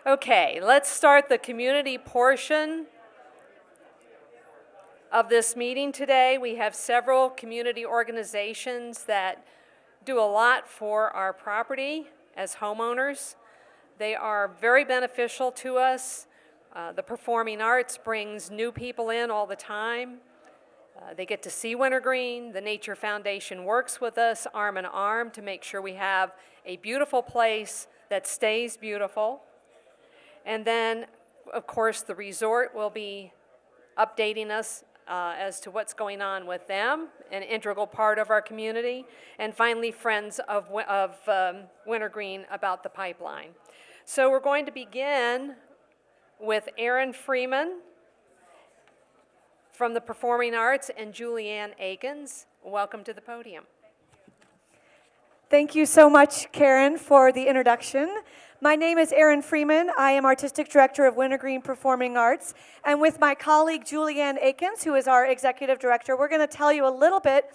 Okay, let's start the community portion of this meeting today. We have several community organizations that do a lot for our property as homeowners. They are very beneficial to us. The performing arts brings new people in all the time. They get to see Wintergreen. The Nature Foundation works with us arm in arm to make sure we have a beautiful place that stays beautiful. And then, of course, the resort will be updating us as to what's going on with them, an integral part of our community. And finally, Friends of Wintergreen about the pipeline. So we're going to begin with Aaron Freeman from the Performing Arts and Julianne Akins. Welcome to the podium. Thank you so much, Karen, for the introduction. My name is Aaron Freeman. I am Artistic Director of Wintergreen Performing Arts. And with my colleague, Julianne Akins, who is our Executive Director, we're going to tell you a little bit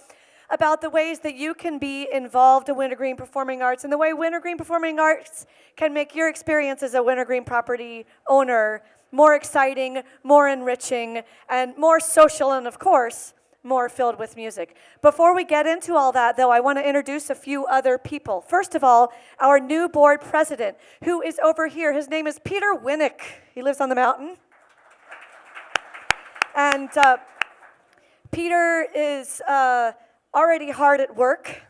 about the ways that you can be involved in Wintergreen Performing Arts and the way Wintergreen Performing Arts can make your experience as a Wintergreen property owner more exciting, more enriching, and more social, and of course, more filled with music. Before we get into all that, though, I want to introduce a few other people. First of all, our new board president, who is over here. His name is Peter Winnick. He lives on the mountain. And Peter is already hard at work.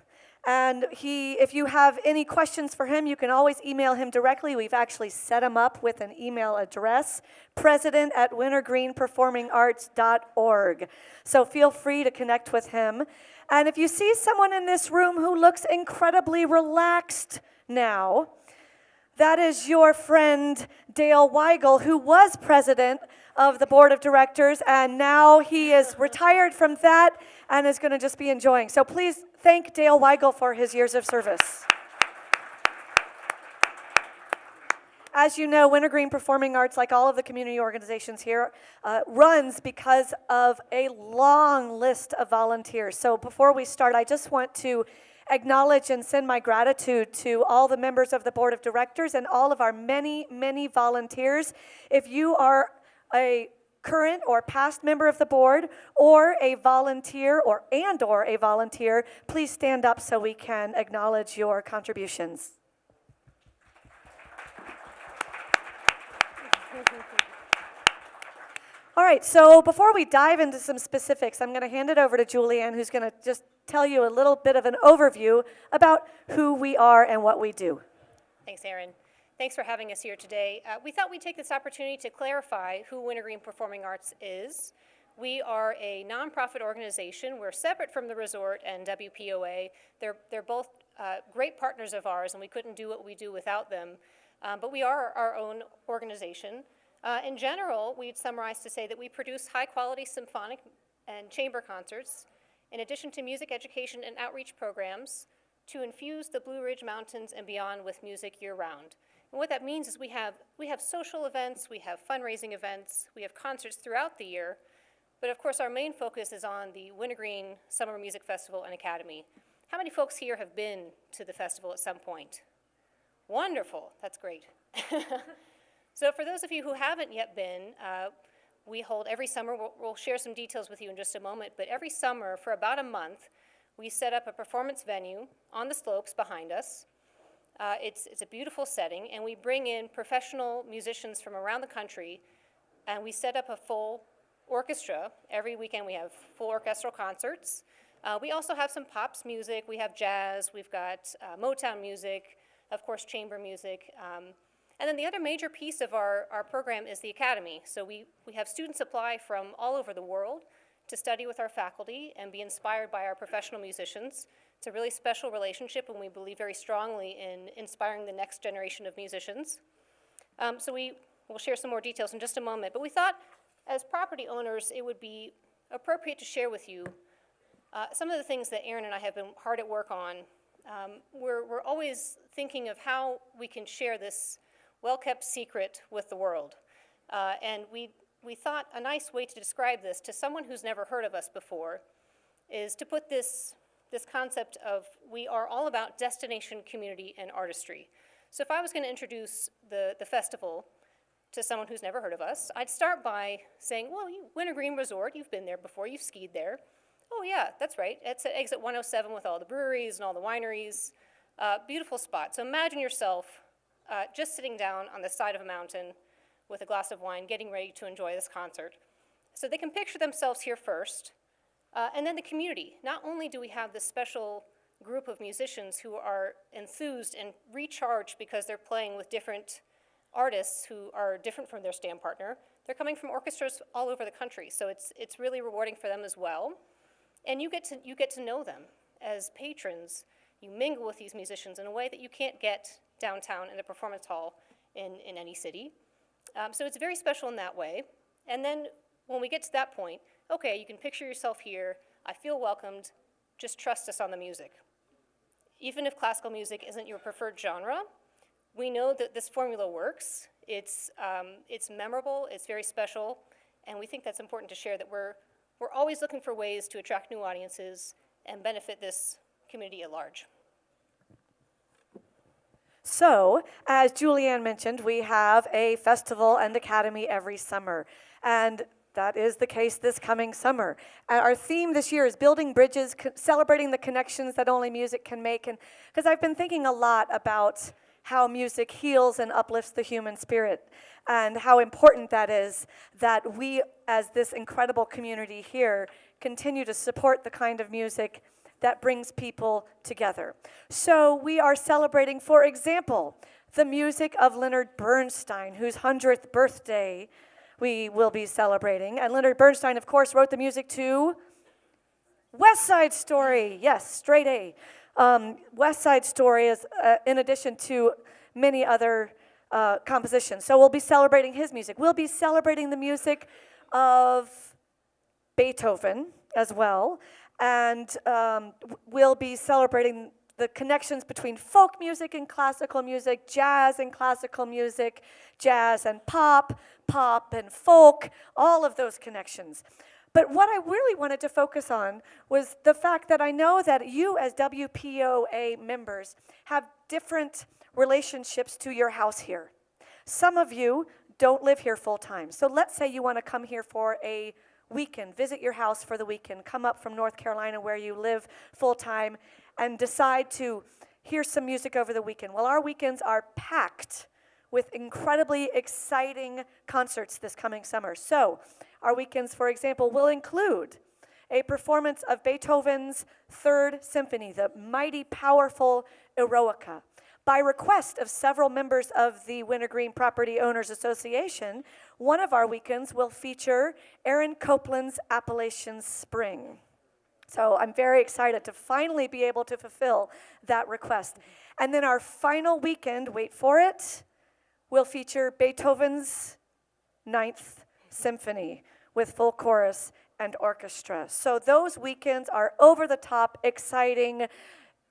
And if you have any questions for him, you can always email him directly. We've actually set him up with an email address, president@wintergreenperformingarts.org. So feel free to connect with him. And if you see someone in this room who looks incredibly relaxed now, that is your friend Dale Weigel, who was president of the board of directors, and now he is retired from that and is going to just be enjoying. So please thank Dale Weigel for his years of service. As you know, Wintergreen Performing Arts, like all of the community organizations here, runs because of a long list of volunteers. So before we start, I just want to acknowledge and send my gratitude to all the members of the board of directors and all of our many, many volunteers. If you are a current or past member of the board or a volunteer or a volunteer, please stand up so we can acknowledge your contributions. All right, so before we dive into some specifics, I'm going to hand it over to Julianne, who's going to just tell you a little bit of an overview about who we are and what we do. Thanks, Erin. Thanks for having us here today. We thought we'd take this opportunity to clarify who Wintergreen Performing Arts is. We are a nonprofit organization. We're separate from the resort and WPOA. They're both great partners of ours, and we couldn't do what we do without them. But we are our own organization. In general, we'd summarize to say that we produce high-quality symphonic and chamber concerts, in addition to music education and outreach programs, to infuse the Blue Ridge Mountains and beyond with music year-round. And what that means is we have social events, we have fundraising events, we have concerts throughout the year, but of course our main focus is on the Wintergreen Summer Music Festival and Academy. How many folks here have been to the festival at some point? Wonderful, that's great. So for those of you who haven't yet been, we hold every summer, we'll share some details with you in just a moment, but every summer for about a month, we set up a performance venue on the slopes behind us. It's a beautiful setting, and we bring in professional musicians from around the country, and we set up a full orchestra. Every weekend we have full orchestral concerts. We also have some pops music, we have jazz, we've got Motown music, of course chamber music. And then the other major piece of our program is the Academy. So we have students apply from all over the world to study with our faculty and be inspired by our professional musicians. It's a really special relationship, and we believe very strongly in inspiring the next generation of musicians. So we'll share some more details in just a moment. But we thought, as property owners, it would be appropriate to share with you some of the things that Erin and I have been hard at work on. We're always thinking of how we can share this well-kept secret with the world. And we thought a nice way to describe this to someone who's never heard of us before is to put this concept of we are all about destination, community, and artistry. So if I was going to introduce the festival to someone who's never heard of us, I'd start by saying, well, Wintergreen Resort, you've been there before, you've skied there. Oh yeah, that's right. It's at exit 107 with all the breweries and all the wineries. Beautiful spot. So imagine yourself just sitting down on the side of a mountain with a glass of wine, getting ready to enjoy this concert. So they can picture themselves here first, and then the community. Not only do we have this special group of musicians who are enthused and recharged because they're playing with different artists who are different from their stand partner, they're coming from orchestras all over the country, so it's really rewarding for them as well. And you get to know them as patrons. You mingle with these musicians in a way that you can't get downtown in a performance hall in any city. So it's very special in that way. And then when we get to that point, okay, you can picture yourself here. I feel welcomed. Just trust us on the music. Even if classical music isn't your preferred genre, we know that this formula works. It's memorable, it's very special, and we think that's important to share, that we're always looking for ways to attract new audiences and benefit this community at large. So, as Julianne mentioned, we have a festival and academy every summer, and that is the case this coming summer. Our theme this year is building bridges, celebrating the connections that only music can make, and because I've been thinking a lot about how music heals and uplifts the human spirit, and how important that is that we, as this incredible community here, continue to support the kind of music that brings people together. So we are celebrating, for example, the music of Leonard Bernstein, whose 100th birthday we will be celebrating. And Leonard Bernstein, of course, wrote the music to West Side Story. Yes, straight A. West Side Story is, in addition to many other compositions. So we'll be celebrating his music. We'll be celebrating the music of Beethoven as well. And we'll be celebrating the connections between folk music and classical music, jazz and classical music, jazz and pop, pop and folk, all of those connections. But what I really wanted to focus on was the fact that I know that you as WPOA members have different relationships to your house here. Some of you don't live here full time. So let's say you want to come here for a weekend, visit your house for the weekend, come up from North Carolina where you live full time and decide to hear some music over the weekend. Well, our weekends are packed with incredibly exciting concerts this coming summer. So our weekends, for example, will include a performance of Beethoven's Third Symphony, the mighty, powerful Eroica. By request of several members of the Wintergreen Property Owners Association, one of our weekends will feature Aaron Copland's Appalachian Spring. So I'm very excited to finally be able to fulfill that request. And then our final weekend, wait for it, will feature Beethoven's Ninth Symphony with full chorus and orchestra. So those weekends are over the top, exciting.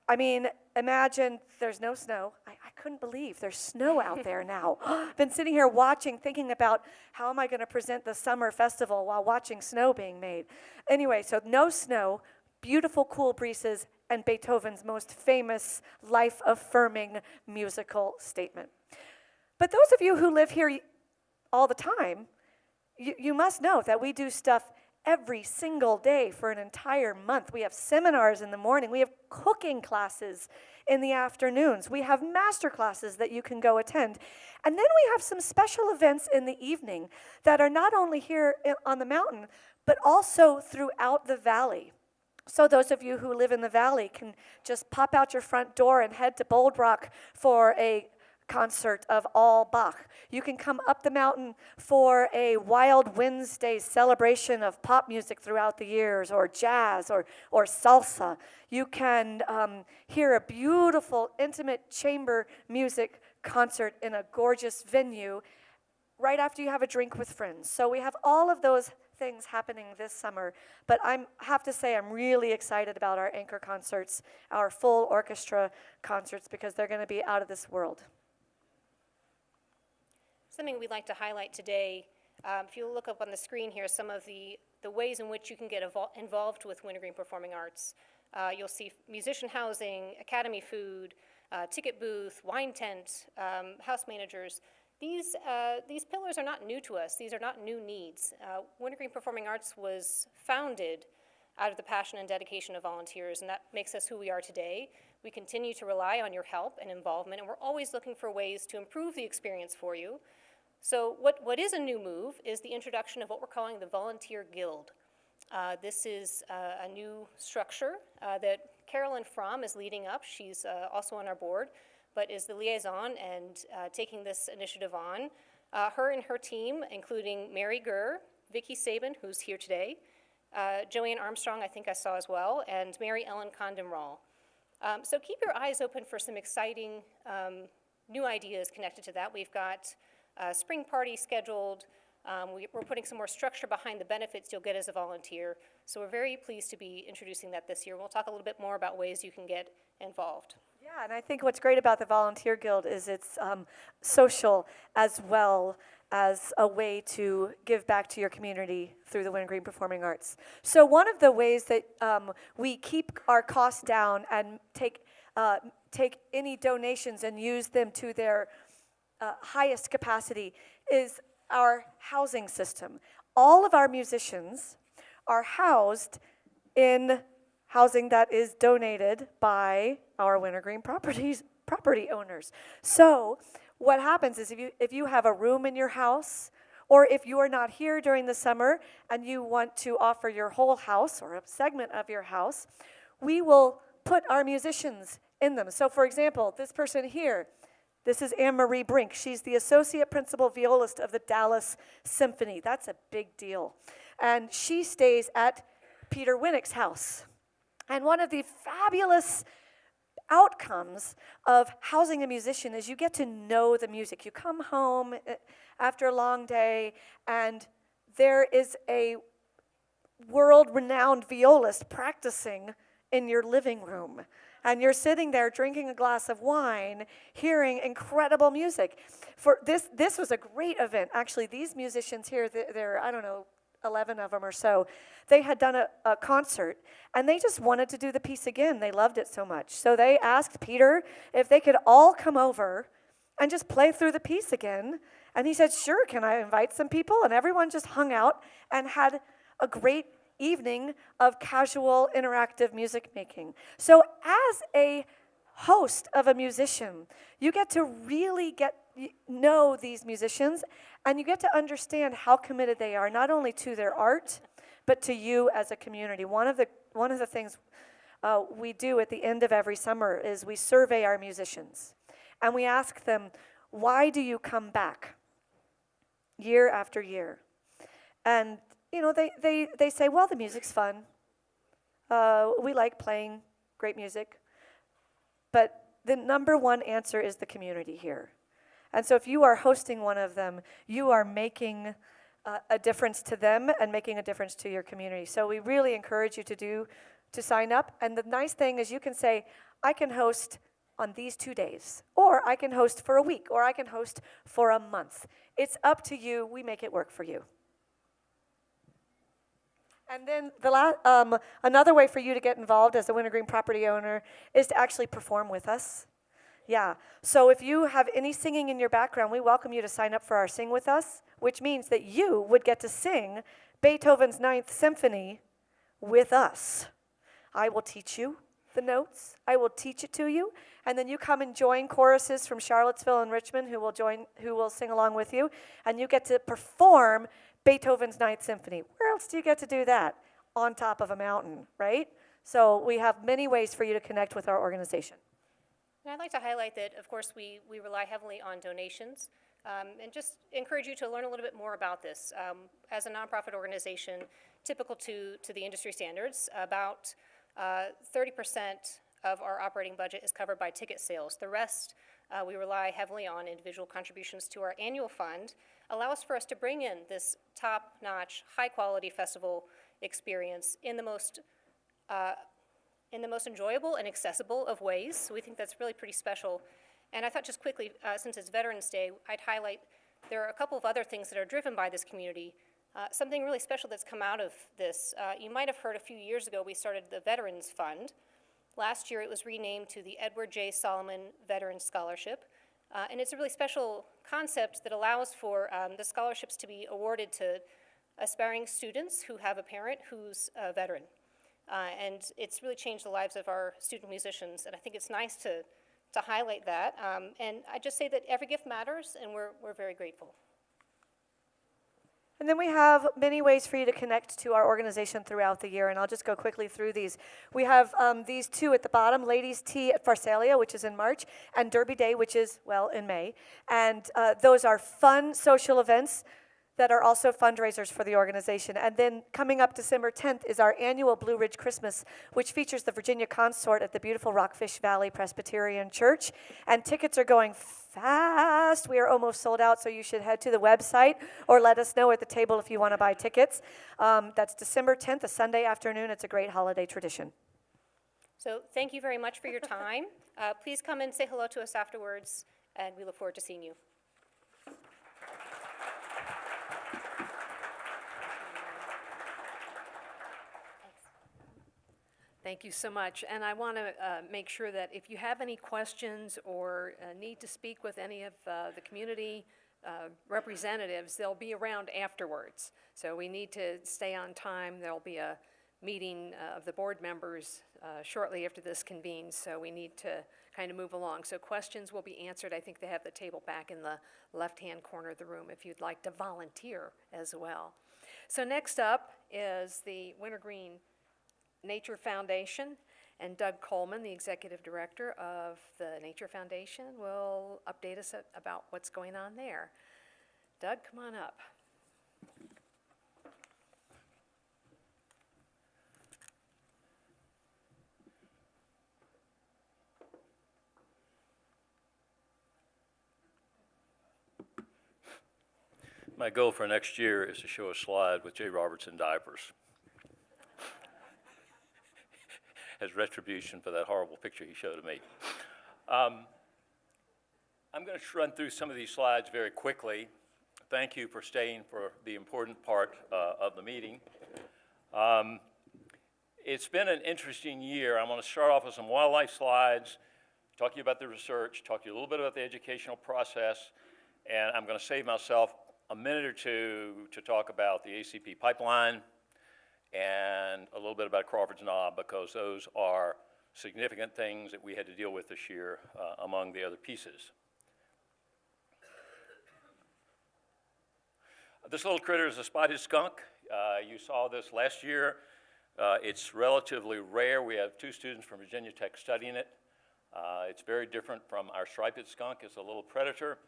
I mean, imagine there's no snow. I couldn't believe there's snow out there now. Been sitting here watching, thinking about how am I going to present the summer festival while watching snow being made. Anyway, so no snow, beautiful cool breezes, and Beethoven's most famous life-affirming musical statement. But those of you who live here all the time, you must know that we do stuff every single day for an entire month. We have seminars in the morning. We have cooking classes in the afternoons. We have master classes that you can go attend. And then we have some special events in the evening that are not only here on the mountain, but also throughout the valley. So those of you who live in the valley can just pop out your front door and head to Bold Rock for a concert of all Bach. You can come up the mountain for a Wild Wednesday celebration of pop music throughout the years, or jazz, or salsa. You can hear a beautiful, intimate chamber music concert in a gorgeous venue right after you have a drink with friends. So we have all of those things happening this summer, but I have to say I'm really excited about our anchor concerts, our full orchestra concerts, because they're going to be out of this world. Something we'd like to highlight today, if you look up on the screen here, some of the ways in which you can get involved with Wintergreen Performing Arts. You'll see musician housing, academy food, ticket booth, wine tent, house managers. These pillars are not new to us. These are not new needs. Wintergreen Performing Arts was founded out of the passion and dedication of volunteers, and that makes us who we are today. We continue to rely on your help and involvement, and we're always looking for ways to improve the experience for you. So what is a new move is the introduction of what we're calling the Volunteer Guild. This is a new structure that Carolyn Fromm is leading up. She's also on our board, but is the liaison and taking this initiative on. Her and her team, including Mary Gurr, Vicki Sabin, who's here today, Joanne Armstrong, I think I saw as well, and Mary Ellen Condon-Rawl. So keep your eyes open for some exciting new ideas connected to that. We've got a spring party scheduled. We're putting some more structure behind the benefits you'll get as a volunteer. So we're very pleased to be introducing that this year. We'll talk a little bit more about ways you can get involved. Yeah, and I think what's great about the Volunteer Guild is it's social as well as a way to give back to your community through the Wintergreen Performing Arts. So one of the ways that we keep our costs down and take any donations and use them to their highest capacity is our housing system. All of our musicians are housed in housing that is donated by our Wintergreen property owners. So what happens is if you have a room in your house, or if you are not here during the summer and you want to offer your whole house or a segment of your house, we will put our musicians in them. So for example, this person here, this is Anne-Marie Brink. She's the associate principal violist of the Dallas Symphony. That's a big deal. And she stays at Peter Winnick's house. And one of the fabulous outcomes of housing a musician is you get to know the music. You come home after a long day, and there is a world-renowned violist practicing in your living room. And you're sitting there drinking a glass of wine, hearing incredible music. For this was a great event. Actually, these musicians here, they're I don't know, 11 of them or so, they had done a concert, and they just wanted to do the piece again. They loved it so much. So they asked Peter if they could all come over and just play through the piece again. And he said, sure, can I invite some people? And everyone just hung out and had a great evening of casual, interactive music making. So as a host of a musician, you get to really know these musicians, and you get to understand how committed they are, not only to their art, but to you as a community. One of the things we do at the end of every summer is we survey our musicians, and we ask them, why do you come back year after year? And you know, they say, well, the music's fun. We like playing great music. But the number one answer is the community here. And so if you are hosting one of them, you are making a difference to them and making a difference to your community. So we really encourage you to sign up. And the nice thing is you can say, I can host on these 2 days, or I can host for a week, or I can host for a month. It's up to you. We make it work for you. And then another way for you to get involved as a Wintergreen property owner is to actually perform with us. Yeah, so if you have any singing in your background, we welcome you to sign up for our Sing With Us, which means that you would get to sing Beethoven's Ninth Symphony with us. I will teach you the notes. I will teach it to you, and then you come and join choruses from Charlottesville and Richmond who will sing along with you, and you get to perform Beethoven's Ninth Symphony. Where else do you get to do that? On top of a mountain, right? So we have many ways for you to connect with our organization. And I'd like to highlight that, of course, we rely heavily on donations, and just encourage you to learn a little bit more about this. As a nonprofit organization, typical to the industry standards, about 30% of our operating budget is covered by ticket sales. The rest, we rely heavily on individual contributions to our annual fund, allows for us to bring in this top-notch, high-quality festival experience in the most enjoyable and accessible of ways. So we think that's really pretty special. And I thought just quickly, since it's Veterans Day, I'd highlight there are a couple of other things that are driven by this community. Something really special that's come out of this. You might have heard a few years ago we started the Veterans Fund. Last year, it was renamed to the Edward J. Solomon Veteran Scholarship. And it's a really special concept that allows for the scholarships to be awarded to aspiring students who have a parent who's a veteran. And it's really changed the lives of our student musicians, and I think it's nice to highlight that. And I just say that every gift matters, and we're very grateful. And then we have many ways for you to connect to our organization throughout the year, and I'll just go quickly through these. We have these two at the bottom, Ladies' Tea at Pharsalia, which is in March, and Derby Day, which is, well, in May. And those are fun social events that are also fundraisers for the organization. And then coming up December 10th is our annual Blue Ridge Christmas, which features the Virginia Consort at the beautiful Rockfish Valley Presbyterian Church. And tickets are going fast. We are almost sold out, so you should head to the website or let us know at the table if you want to buy tickets. That's December 10th, a Sunday afternoon. It's a great holiday tradition. So thank you very much for your time. Please come and say hello to us afterwards, and we look forward to seeing you. Thank you so much. And I want to make sure that if you have any questions or need to speak with any of the community representatives, they'll be around afterwards. So we need to stay on time. There'll be a meeting of the board members shortly after this convenes, so we need to kind of move along. So questions will be answered. I think they have the table back in the left-hand corner of the room if you'd like to volunteer as well. So next up is the Wintergreen Nature Foundation, and Doug Coleman, the Executive Director of the Nature Foundation, will update us about what's going on there. Doug, come on up. My goal for next year is to show a slide with J. Robertson diapers as retribution for that horrible picture he showed of me. I'm going to run through some of these slides very quickly. Thank you for staying for the important part of the meeting. It's been an interesting year. I'm going to start off with some wildlife slides, talk to you about the research, talk to you a little bit about the educational process, and I'm going to save myself a minute or two to talk about the ACP pipeline and a little bit about Crawford's Knob, because those are significant things that we had to deal with this year among the other pieces. This little critter is a spotted skunk. You saw this last year. It's relatively rare. We have 2 students from Virginia Tech studying it. It's very different from our striped skunk. It's a little predator.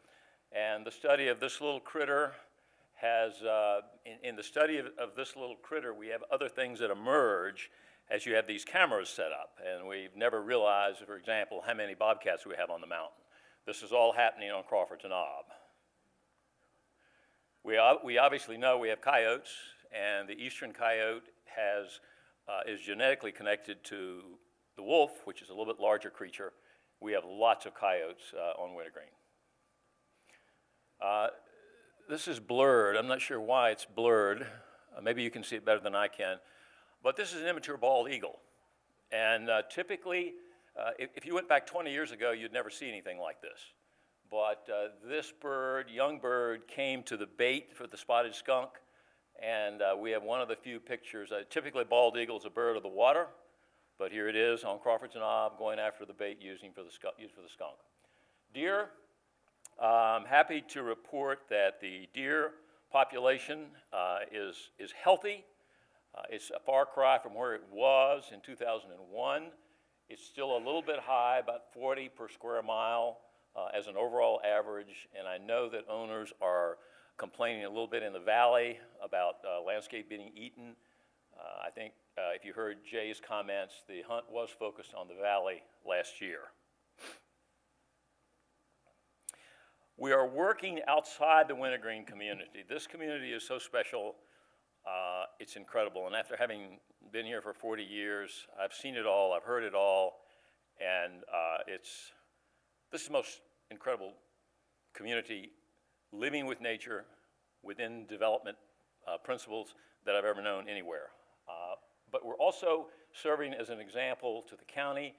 And the study of this little critter has, in the study of this little critter, we have other things that emerge as you have these cameras set up. And we've never realized, for example, how many bobcats we have on the mountain. This is all happening on Crawford's Knob. We obviously know we have coyotes, and the eastern coyote is genetically connected to the wolf, which is a little bit larger creature. We have lots of coyotes on Wintergreen. This is blurred. I'm not sure why it's blurred. Maybe you can see it better than I can. But this is an immature bald eagle. And typically, if you went back 20 years ago, you'd never see anything like this. But this bird, young bird, came to the bait for the spotted skunk. And we have one of the few pictures. Typically, bald eagle is a bird of the water. But here it is on Crawford's Knob, going after the bait used for the skunk. Deer. I'm happy to report that the deer population is healthy. It's a far cry from where it was in 2001. It's still a little bit high, about 40 per square mile as an overall average, and I know that owners are complaining a little bit in the valley about landscape being eaten. I think if you heard Jay's comments, the hunt was focused on the valley last year. We are working outside the Wintergreen community. This community is so special, it's incredible. And after having been here for 40 years, I've seen it all, I've heard it all, and this is the most incredible community living with nature within development principles that I've ever known anywhere. But we're also serving as an example to the county.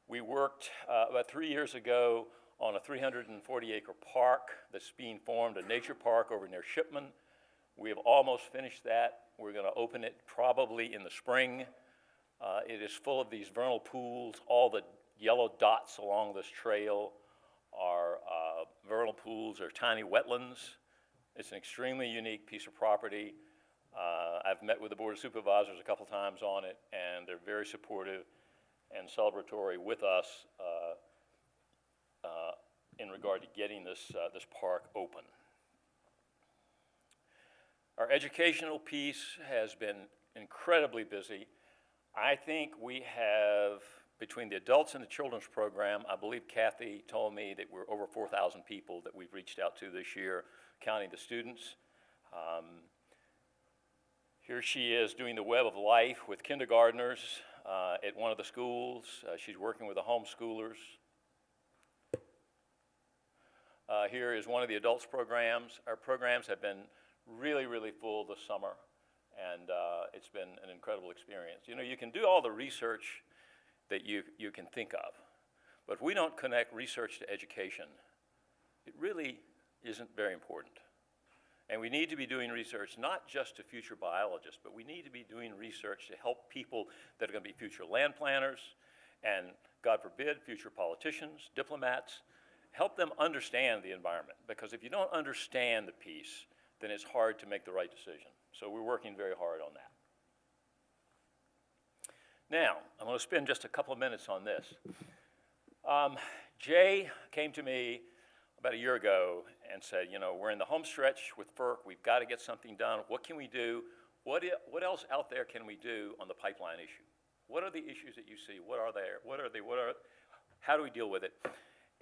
We worked about 3 years ago on a 340-acre park that's being formed, a nature park over near Shipman. We have almost finished that. We're going to open it probably in the spring. It is full of these vernal pools. All the yellow dots along this trail are vernal pools. They're tiny wetlands. It's an extremely unique piece of property. I've met with the Board of Supervisors a couple times on it, and they're very supportive and celebratory with us in regard to getting this park open. Our educational piece has been incredibly busy. I think we have, between the adults and the children's program, I believe Kathy told me that we're over 4,000 people that we've reached out to this year, counting the students. Here she is doing the Web of Life with kindergartners at one of the schools. She's working with the homeschoolers. Here is one of the adults programs. Our programs have been really, really full this summer, and it's been an incredible experience. You know, you can do all the research that you can think of, but if we don't connect research to education, it really isn't very important. And we need to be doing research not just to future biologists, but we need to be doing research to help people that are going to be future land planners and, God forbid, future politicians, diplomats. Help them understand the environment, because if you don't understand the piece, then it's hard to make the right decision. So we're working very hard on that. Now, I'm going to spend just a couple of minutes on this. Jay came to me about a year ago and said, you know, we're in the home stretch with FERC. We've got to get something done. What can we do? What else out there can we do on the pipeline issue? What are the issues that you see? What are there? How do we deal with it?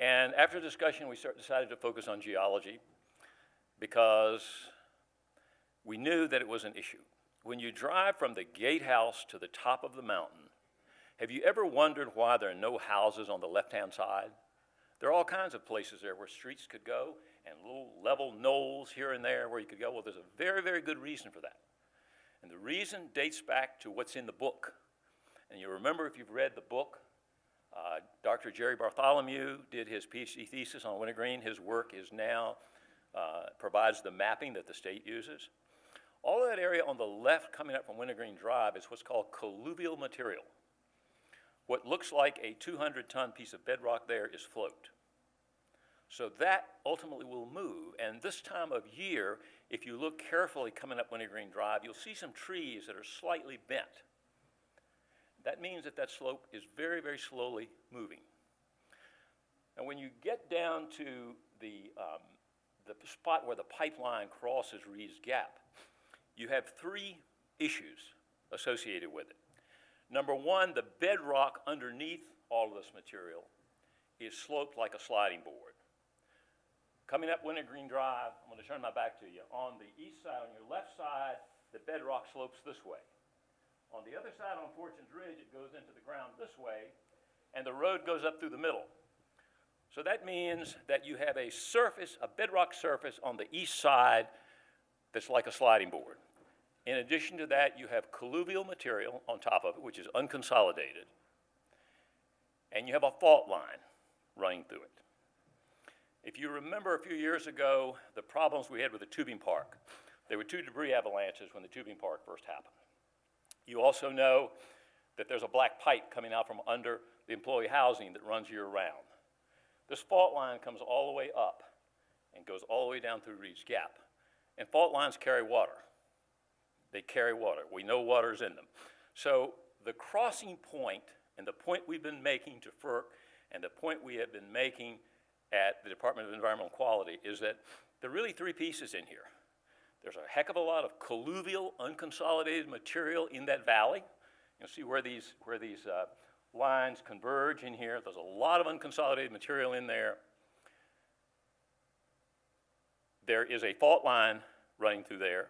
And after discussion, we decided to focus on geology because we knew that it was an issue. When you drive from the gatehouse to the top of the mountain, have you ever wondered why there are no houses on the left-hand side? There are all kinds of places there where streets could go and little level knolls here and there where you could go. Well, there's a very, very good reason for that. And the reason dates back to what's in the book. And you remember, if you've read the book, Dr. Jerry Bartholomew did his PhD thesis on wintergreen. His work is now, provides the mapping that the state uses. All of that area on the left coming up from Wintergreen Drive is what's called colluvial material. What looks like a 200-ton piece of bedrock there is float. So that ultimately will move. And this time of year, if you look carefully coming up Wintergreen Drive, you'll see some trees that are slightly bent. That means that that slope is very, very slowly moving. And when you get down to the spot where the pipeline crosses Reed's Gap, you have three issues associated with it. Number one, the bedrock underneath all of this material is sloped like a sliding board. Coming up Wintergreen Drive, I'm going to turn my back to you. On the east side, on your left side, the bedrock slopes this way. On the other side, on Fortune's Ridge, it goes into the ground this way, and the road goes up through the middle. So that means that you have a surface, a bedrock surface on the east side that's like a sliding board. In addition to that, you have colluvial material on top of it, which is unconsolidated, and you have a fault line running through it. If you remember a few years ago, the problems we had with the tubing park, there were 2 debris avalanches when the tubing park first happened. You also know that there's a black pipe coming out from under the employee housing that runs year-round. This fault line comes all the way up and goes all the way down through Reed's Gap. And fault lines carry water. They carry water. We know water's in them. So the crossing point, and the point we've been making to FERC, and the point we have been making at the Department of Environmental Quality, is that there are really 3 pieces in here. There's a heck of a lot of colluvial, unconsolidated material in that valley. You'll see where these lines converge in here. There's a lot of unconsolidated material in there. There is a fault line running through there,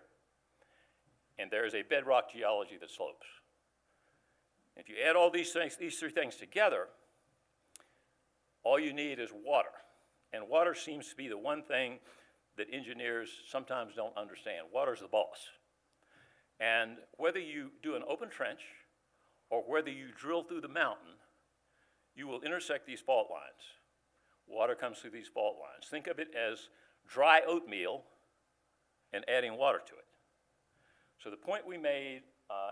and there is a bedrock geology that slopes. If you add all these 3 things together, all you need is water. And water seems to be the one thing that engineers sometimes don't understand. Water's the boss. And whether you do an open trench or whether you drill through the mountain, you will intersect these fault lines. Water comes through these fault lines. Think of it as dry oatmeal and adding water to it. So the point we made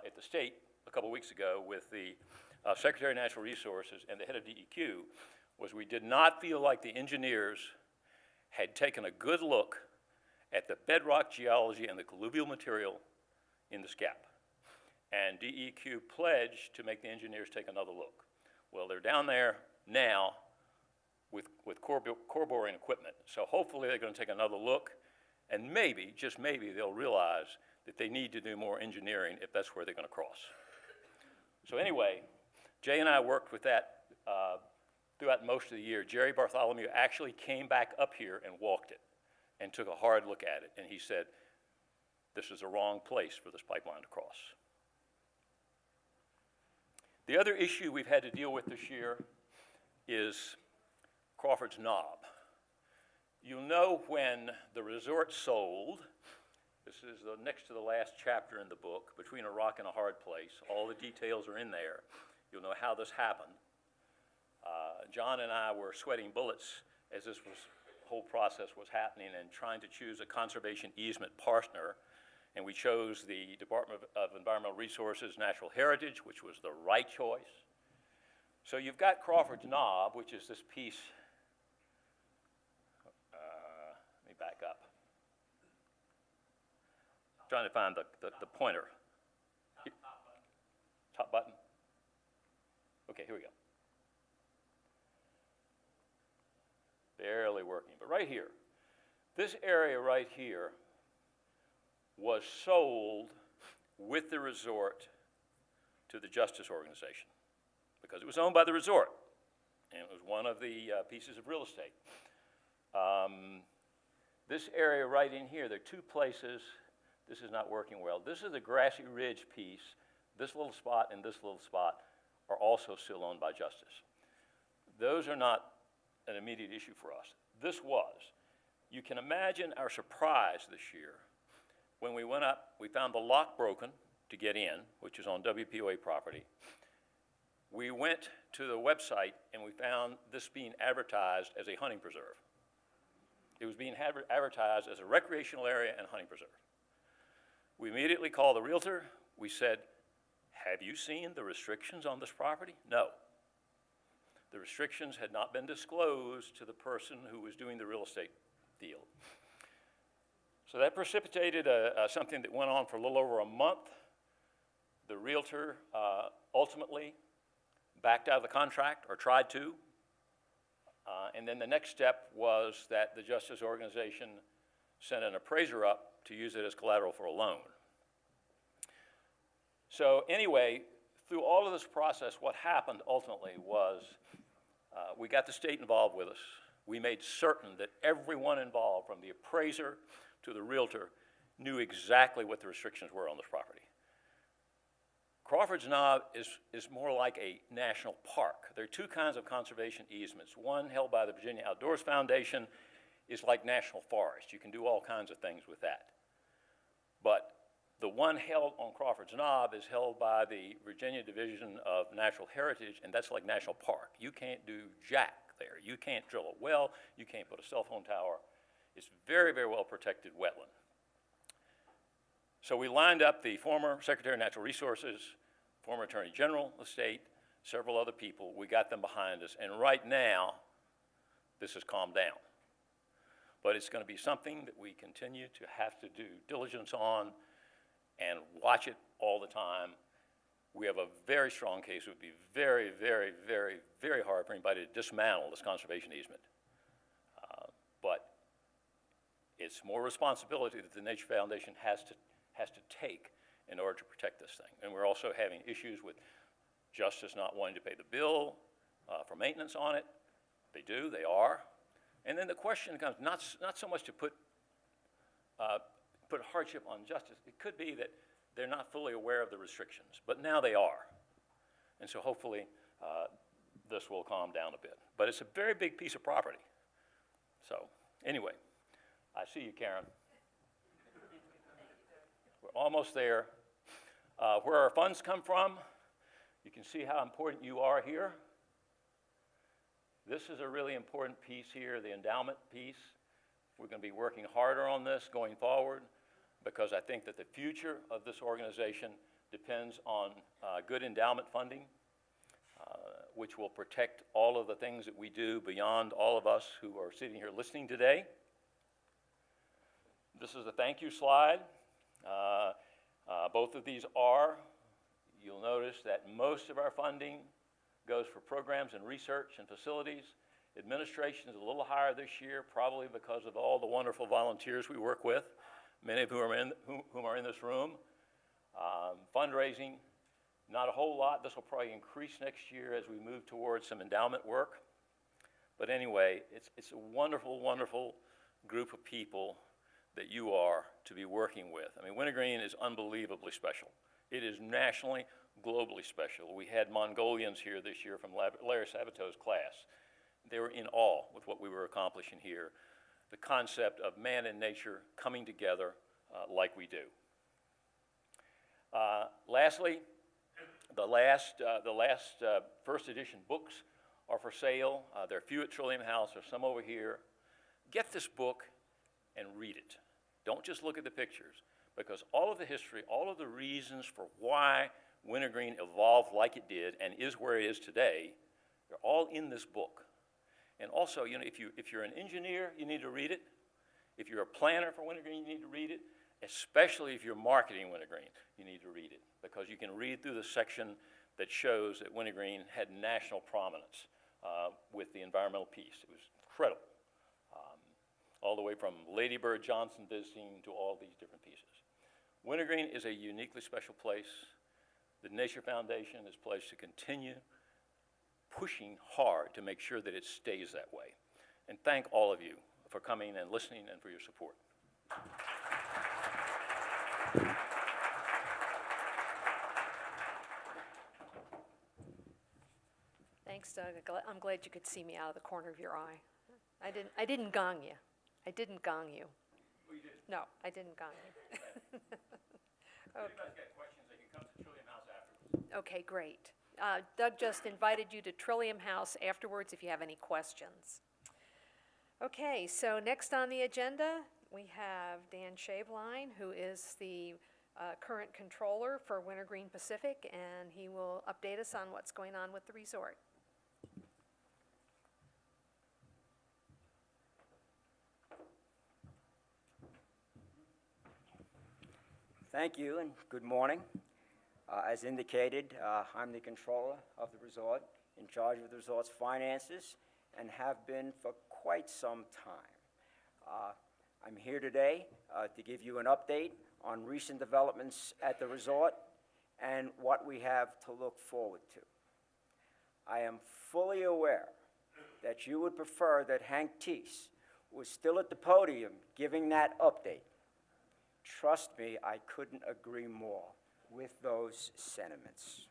at the state a couple weeks ago with the Secretary of Natural Resources and the head of DEQ was we did not feel like the engineers had taken a good look at the bedrock geology and the colluvial material in the SCAP. And DEQ pledged to make the engineers take another look. Well, they're down there now with core boring equipment. So hopefully they're going to take another look, and maybe, just maybe, they'll realize that they need to do more engineering if that's where they're going to cross. So anyway, Jay and I worked with that throughout most of the year. Jerry Bartholomew actually came back up here and walked it and took a hard look at it, and he said, this is the wrong place for this pipeline to cross. The other issue we've had to deal with this year is Crawford's Knob. You'll know when the resort sold, this is next to the last chapter in the book, Between a Rock and a Hard Place. All the details are in there. You'll know how this happened. John and I were sweating bullets as this whole process was happening and trying to choose a conservation easement partner. And we chose the Department of Environmental Resources, Natural Heritage, which was the right choice. So you've got Crawford's Knob, which is this piece. Let me back up. Trying to find the pointer. Top button. Okay, here we go. Barely working, but right here. This area right here was sold with the resort to the Justice Organization because it was owned by the resort, and it was one of the pieces of real estate. This area right in here, there are two places. This is not working well. This is the Grassy Ridge piece. This little spot and this little spot are also still owned by Justice. Those are not an immediate issue for us. This was. You can imagine our surprise this year when we went up, we found the lock broken to get in, which is on WPOA property. We went to the website and we found this being advertised as a hunting preserve. It was being advertised as a recreational area and hunting preserve. We immediately called the realtor. We said, have you seen the restrictions on this property? No. The restrictions had not been disclosed to the person who was doing the real estate deal. So that precipitated something that went on for a little over a month. The realtor ultimately backed out of the contract, or tried to. And then the next step was that the Justice Organization sent an appraiser up to use it as collateral for a loan. So anyway, through all of this process, what happened ultimately was we got the state involved with us. We made certain that everyone involved, from the appraiser to the realtor, knew exactly what the restrictions were on this property. Crawford's Knob is more like a national park. There are two kinds of conservation easements. One held by the Virginia Outdoors Foundation is like national forest. You can do all kinds of things with that. But the one held on Crawford's Knob is held by the Virginia Division of Natural Heritage, and that's like national park. You can't do jack there. You can't drill a well. You can't put a cell phone tower. It's very, very well protected wetland. So we lined up the former Secretary of Natural Resources, former Attorney General of the state, several other people. We got them behind us, and right now, this has calmed down. But it's going to be something that we continue to have to do diligence on and watch it all the time. We have a very strong case. It would be very, very, very, very hard for anybody to dismantle this conservation easement. But it's more responsibility that the Nature Foundation has to take in order to protect this thing. And we're also having issues with Justice not wanting to pay the bill for maintenance on it. They do, they are. And then the question comes, not so much to put hardship on Justice. It could be that they're not fully aware of the restrictions, but now they are. And so hopefully this will calm down a bit. But it's a very big piece of property. So anyway, I see you, Karen. We're almost there. Where our funds come from, you can see how important you are here. This is a really important piece here, the endowment piece. We're going to be working harder on this going forward because I think that the future of this organization depends on good endowment funding, which will protect all of the things that we do beyond all of us who are sitting here listening today. This is a thank you slide. Both of these are. You'll notice that most of our funding goes for programs and research and facilities. Administration is a little higher this year, probably because of all the wonderful volunteers we work with, many of whom are in this room. Fundraising, not a whole lot. This will probably increase next year as we move towards some endowment work. But anyway, it's a wonderful, wonderful group of people that you are to be working with. I mean, Wintergreen is unbelievably special. It is nationally, globally special. We had Mongolians here this year from Larry Sabato's class. They were in awe with what we were accomplishing here. The concept of man and nature coming together like we do. Lastly, the last first edition books are for sale. There are a few at Trillium House, there's some over here. Get this book and read it. Don't just look at the pictures, because all of the history, all of the reasons for why Wintergreen evolved like it did and is where it is today, they're all in this book. And also, you know, if you're an engineer, you need to read it. If you're a planner for Wintergreen, you need to read it. Especially if you're marketing Wintergreen, you need to read it, because you can read through the section that shows that Wintergreen had national prominence with the environmental piece. It was incredible. All the way from Lady Bird Johnson visiting to all these different pieces. Wintergreen is a uniquely special place. The Nature Foundation is pledged to continue pushing hard to make sure that it stays that way. And thank all of you for coming and listening and for your support. Thanks, Doug. I'm glad you could see me out of the corner of your eye. I didn't gong you. I didn't gong you. Well, you did. No, I didn't gong you. If anybody's got questions, they can come to Trillium House afterwards. Okay, great. Doug just invited you to Trillium House afterwards if you have any questions. Okay, so next on the agenda, we have Dan Shaveline, who is the current controller for Wintergreen Pacific, and he will update us on what's going on with the resort. Thank you and good morning. As indicated, I'm the controller of the resort, in charge of the resort's finances, and have been for quite some time. I'm here today to give you an update on recent developments at the resort and what we have to look forward to. I am fully aware that you would prefer that Hank Teese was still at the podium giving that update. Trust me, I couldn't agree more with those sentiments.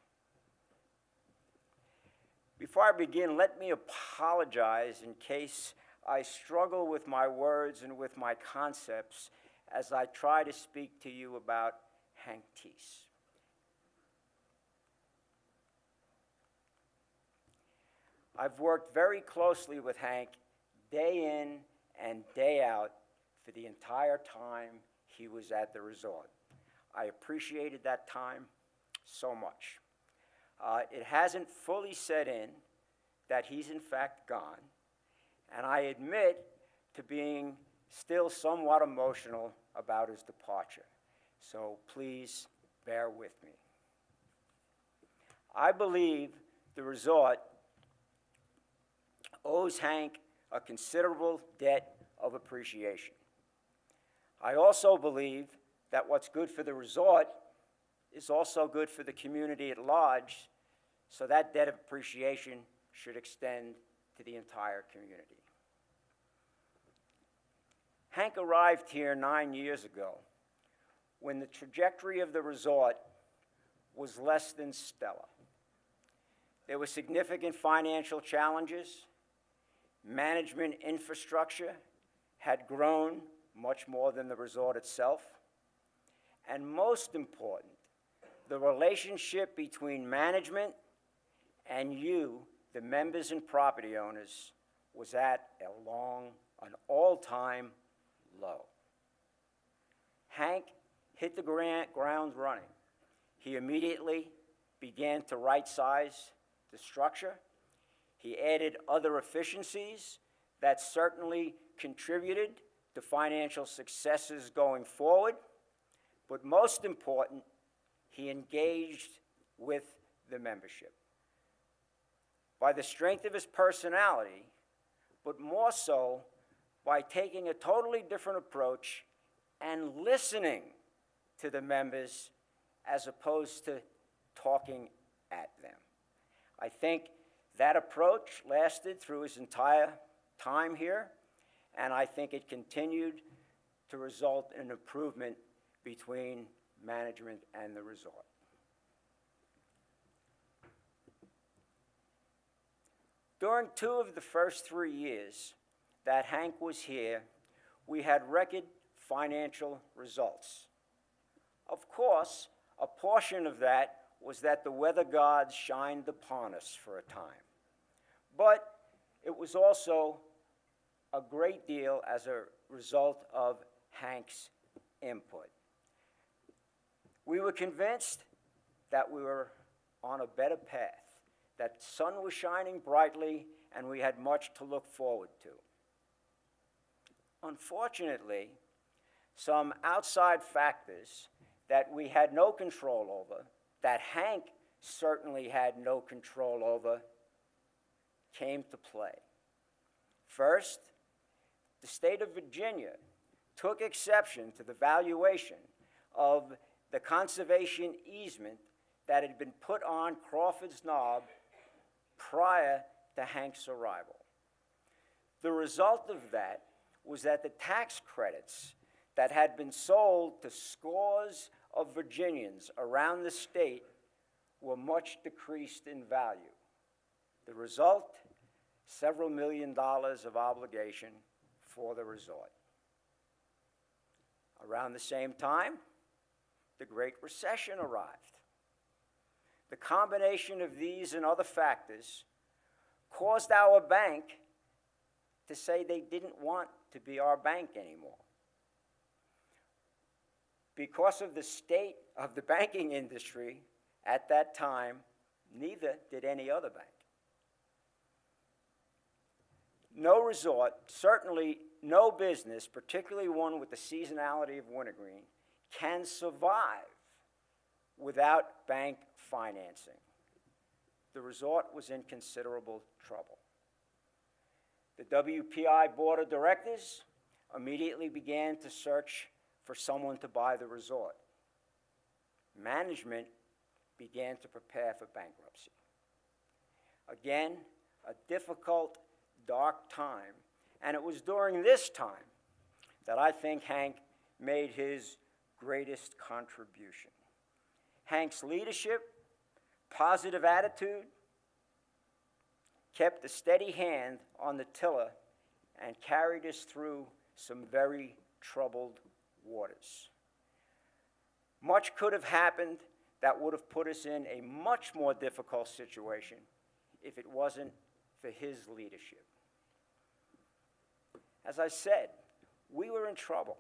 Before I begin, let me apologize in case I struggle with my words and with my concepts as I try to speak to you about Hank Teese. I've worked very closely with Hank day in and day out for the entire time he was at the resort. I appreciated that time so much. It hasn't fully set in that he's in fact gone, and I admit to being still somewhat emotional about his departure, so please bear with me. I believe the resort owes Hank a considerable debt of appreciation. I also believe that what's good for the resort is also good for the community at large, so that debt of appreciation should extend to the entire community. Hank arrived here 9 years ago when the trajectory of the resort was less than stellar. There were significant financial challenges. Management infrastructure had grown much more than the resort itself. And most important, the relationship between management and you, the members and property owners, was at an all-time low. Hank hit the ground running. He immediately began to right-size the structure. He added other efficiencies that certainly contributed to financial successes going forward. But most important, he engaged with the membership. By the strength of his personality, but more so by taking a totally different approach and listening to the members as opposed to talking at them. I think that approach lasted through his entire time here, and I think it continued to result in improvement between management and the resort. During 2 of the first 3 years that Hank was here, we had record financial results. Of course, a portion of that was that the weather gods shined upon us for a time. But it was also a great deal as a result of Hank's input. We were convinced that we were on a better path, that the sun was shining brightly, and we had much to look forward to. Unfortunately, some outside factors that we had no control over, that Hank certainly had no control over, came to play. First, the state of Virginia took exception to the valuation of the conservation easement that had been put on Crawford's Knob prior to Hank's arrival. The result of that was that the tax credits that had been sold to scores of Virginians around the state were much decreased in value. The result, several $1 million of obligation for the resort. Around the same time, the Great Recession arrived. The combination of these and other factors caused our bank to say they didn't want to be our bank anymore. Because of the state of the banking industry at that time, neither did any other bank. No resort, certainly no business, particularly one with the seasonality of wintergreen, can survive without bank financing. The resort was in considerable trouble. The WPI Board of Directors immediately began to search for someone to buy the resort. Management began to prepare for bankruptcy. Again, a difficult, dark time, and it was during this time that I think Hank made his greatest contribution. Hank's leadership, positive attitude, kept a steady hand on the tiller and carried us through some very troubled waters. Much could have happened that would have put us in a much more difficult situation if it wasn't for his leadership. As I said, we were in trouble.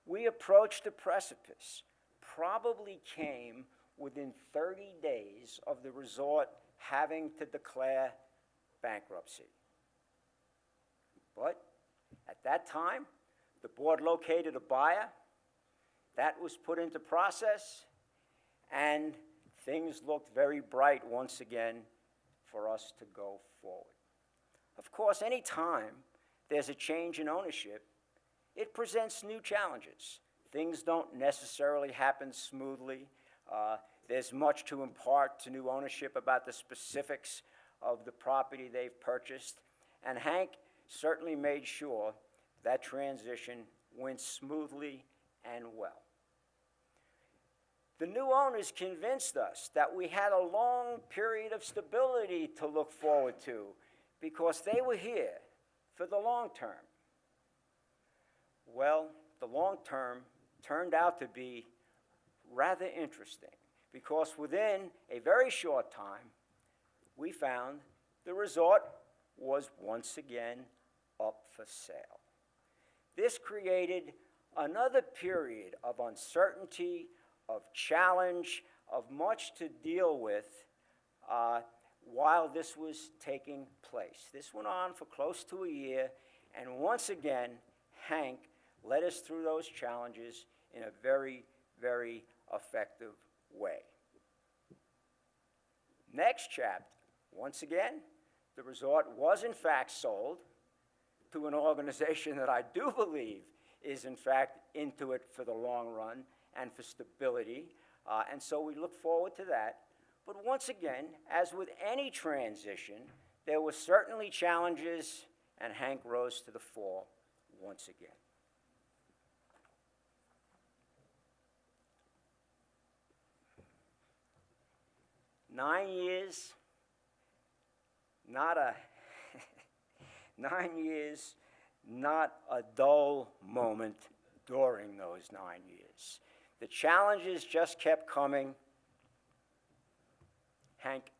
We approached the precipice, probably came within 30 days of the resort having to declare bankruptcy. But at that time, the board located a buyer. That was put into process, and things looked very bright once again for us to go forward. Of course, any time there's a change in ownership, it presents new challenges. Things don't necessarily happen smoothly. There's much to impart to new ownership about the specifics of the property they've purchased, and Hank certainly made sure that transition went smoothly and well. The new owners convinced us that we had a long period of stability to look forward to because they were here for the long term. Well, the long term turned out to be rather interesting because within a very short time, we found the resort was once again up for sale. This created another period of uncertainty, of challenge, of much to deal with while this was taking place. This went on for close to a year, and once again, Hank led us through those challenges in a very, very effective way. Next chapter, once again, the resort was in fact sold to an organization that I do believe is in fact into it for the long run and for stability, and so we look forward to that. But once again, as with any transition, there were certainly challenges, and Hank rose to the fore once again. Nine years, not a 9 years, not a dull moment during those 9 years. The challenges just kept coming. Hank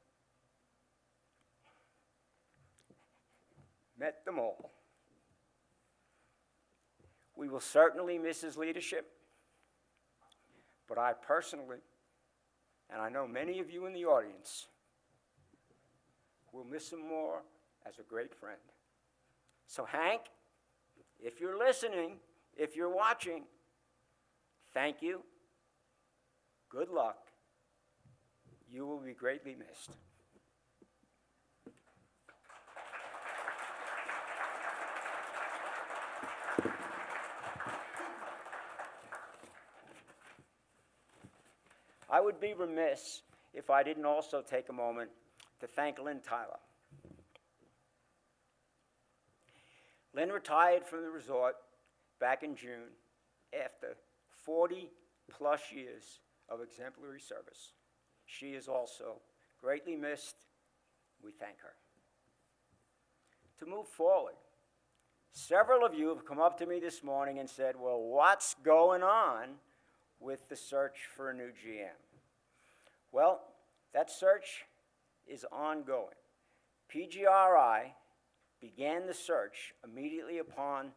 met them all. We will certainly miss his leadership, but I personally, and I know many of you in the audience, will miss him more as a great friend. So Hank, if you're listening, if you're watching, thank you. Good luck. You will be greatly missed. I would be remiss if I didn't also take a moment to thank Lynn Tyler. Lynn retired from the resort back in June after 40-plus years of exemplary service. She is also greatly missed. We thank her. To move forward, several of you have come up to me this morning and said, well, what's going on with the search for a new GM? Well, that search is ongoing. PGRI began the search immediately upon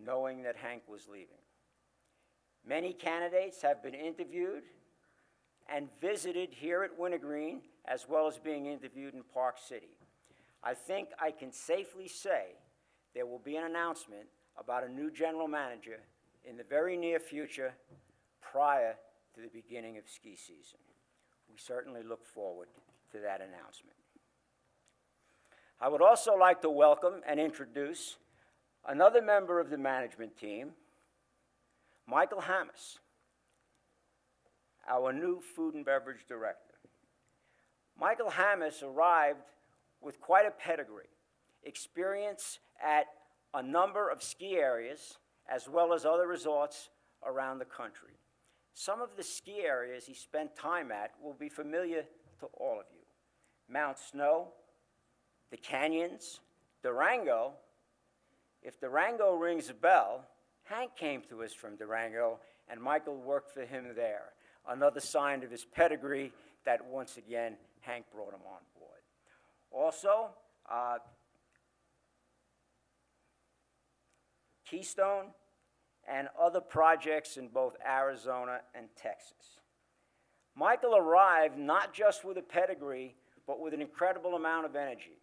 knowing that Hank was leaving. Many candidates have been interviewed and visited here at Wintergreen, as well as being interviewed in Park City. I think I can safely say there will be an announcement about a new general manager in the very near future prior to the beginning of ski season. We certainly look forward to that announcement. I would also like to welcome and introduce another member of the management team, Michael Hammes, our new food and beverage director. Michael Hammes arrived with quite a pedigree, experience at a number of ski areas, as well as other resorts around the country. Some of the ski areas he spent time at will be familiar to all of you. Mount Snow, the canyons, Durango. If Durango rings a bell, Hank came to us from Durango, and Michael worked for him there. Another sign of his pedigree that, once again, Hank brought him on board. Also, Keystone and other projects in both Arizona and Texas. Michael arrived not just with a pedigree, but with an incredible amount of energy.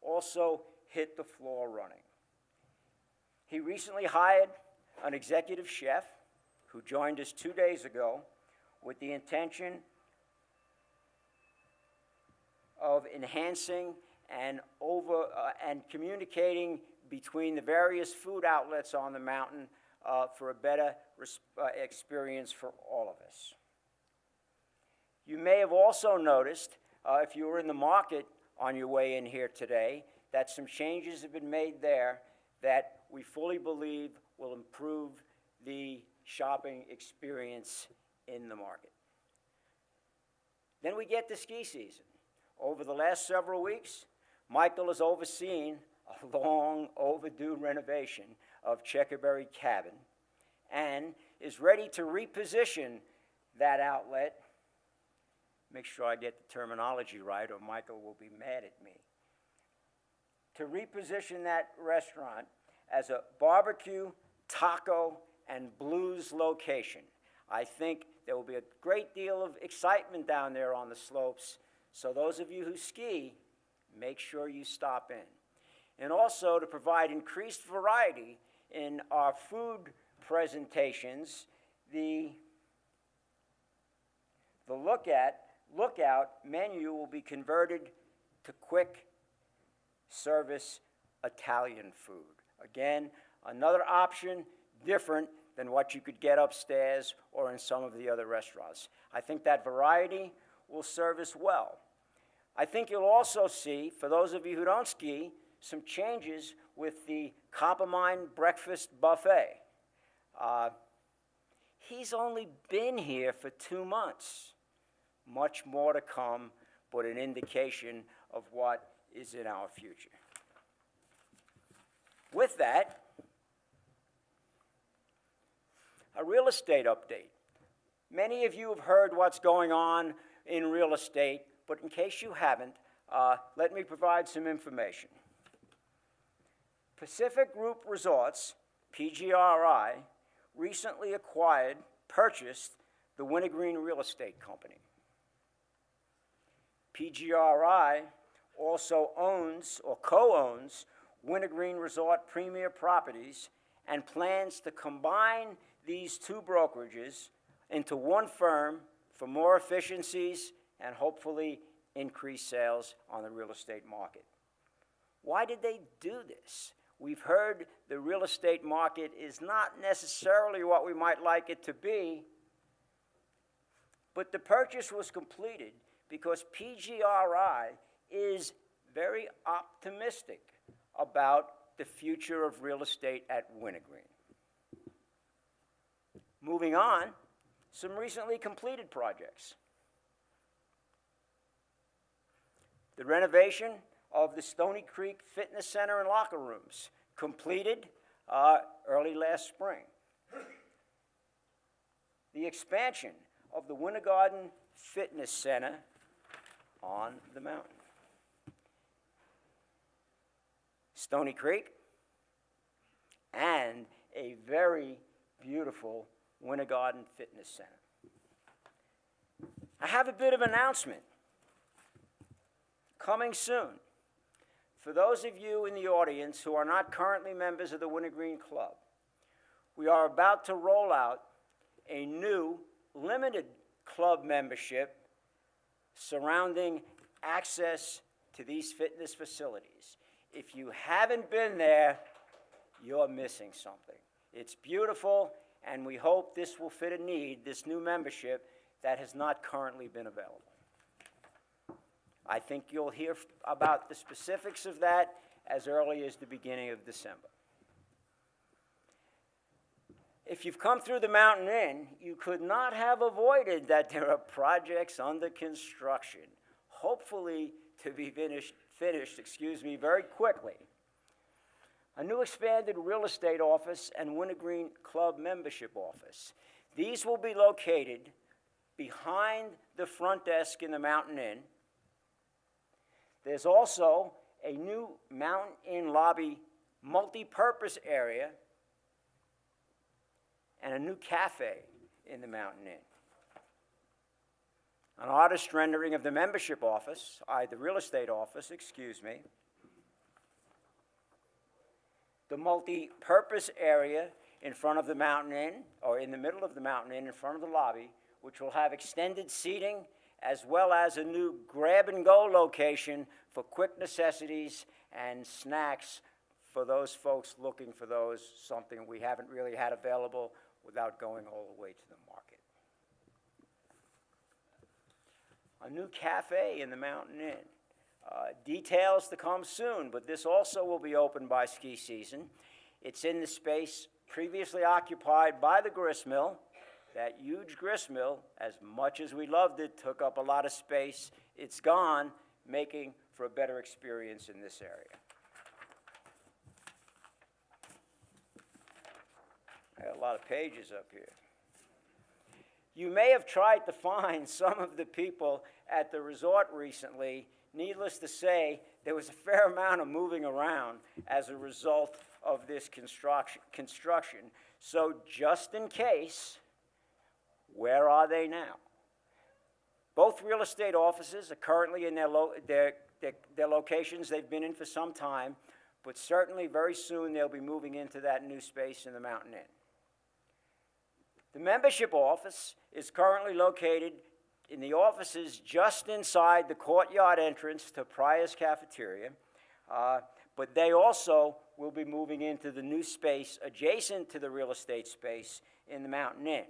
Also hit the floor running. He recently hired an executive chef who joined us 2 days ago with the intention of enhancing and communicating between the various food outlets on the mountain for a better experience for all of us. You may have also noticed, if you were in the market on your way in here today, that some changes have been made there that we fully believe will improve the shopping experience in the market. Then we get to ski season. Over the last several weeks, Michael has overseen a long overdue renovation of Checkerberry Cabin and is ready to reposition that outlet make sure I get the terminology right or Michael will be mad at me. To reposition that restaurant as a barbecue, taco, and blues location. I think there will be a great deal of excitement down there on the slopes, so those of you who ski, make sure you stop in. And also to provide increased variety in our food presentations, the lookout menu will be converted to quick service Italian food. Again, another option different than what you could get upstairs or in some of the other restaurants. I think that variety will serve us well. I think you'll also see, for those of you who don't ski, some changes with the Coppermine Breakfast Buffet. He's only been here for 2 months. Much more to come, but an indication of what is in our future. With that, a real estate update. Many of you have heard what's going on in real estate, but in case you haven't, let me provide some information. Pacific Group Resorts, PGRI, recently purchased the Wintergreen Real Estate Company. PGRI also owns or co-owns Wintergreen Resort Premier Properties and plans to combine these two brokerages into one firm for more efficiencies and hopefully increase sales on the real estate market. Why did they do this? We've heard the real estate market is not necessarily what we might like it to be, but the purchase was completed because PGRI is very optimistic about the future of real estate at Wintergreen. Moving on, some recently completed projects. The renovation of the Stony Creek Fitness Center and locker rooms, completed early last spring. The expansion of the Winter Garden Fitness Center on the mountain. Stony Creek, and a very beautiful Winter Garden Fitness Center. I have a bit of announcement coming soon. For those of you in the audience who are not currently members of the Wintergreen Club, we are about to roll out a new limited club membership surrounding access to these fitness facilities. If you haven't been there, you're missing something. It's beautiful, and we hope this will fit a need, this new membership, that has not currently been available. I think you'll hear about the specifics of that as early as the beginning of December. If you've come through the Mountain Inn, you could not have avoided that there are projects under construction, hopefully to be finished, very quickly. A new expanded real estate office and Wintergreen Club membership office. These will be located behind the front desk in the Mountain Inn. There's also a new Mountain Inn lobby multi-purpose area and a new cafe in the Mountain Inn. An artist rendering of the membership office, the real estate office, the multi-purpose area in front of the Mountain Inn, or in the middle of the Mountain Inn in front of the lobby, which will have extended seating as well as a new grab-and-go location for quick necessities and snacks for those folks looking for those, something we haven't really had available without going all the way to the market. A new cafe in the Mountain Inn. Details to come soon, but this also will be open by ski season. It's in the space previously occupied by the grist mill. That huge grist mill, as much as we loved it, took up a lot of space. It's gone, making for a better experience in this area. I got a lot of pages up here. You may have tried to find some of the people at the resort recently. Needless to say, there was a fair amount of moving around as a result of this construction. So just in case, where are they now? Both real estate offices are currently in their locations they've been in for some time, but certainly very soon they'll be moving into that new space in the Mountain Inn. The membership office is currently located in the offices just inside the courtyard entrance to Pryor's Cafeteria, but they also will be moving into the new space adjacent to the real estate space in the Mountain Inn.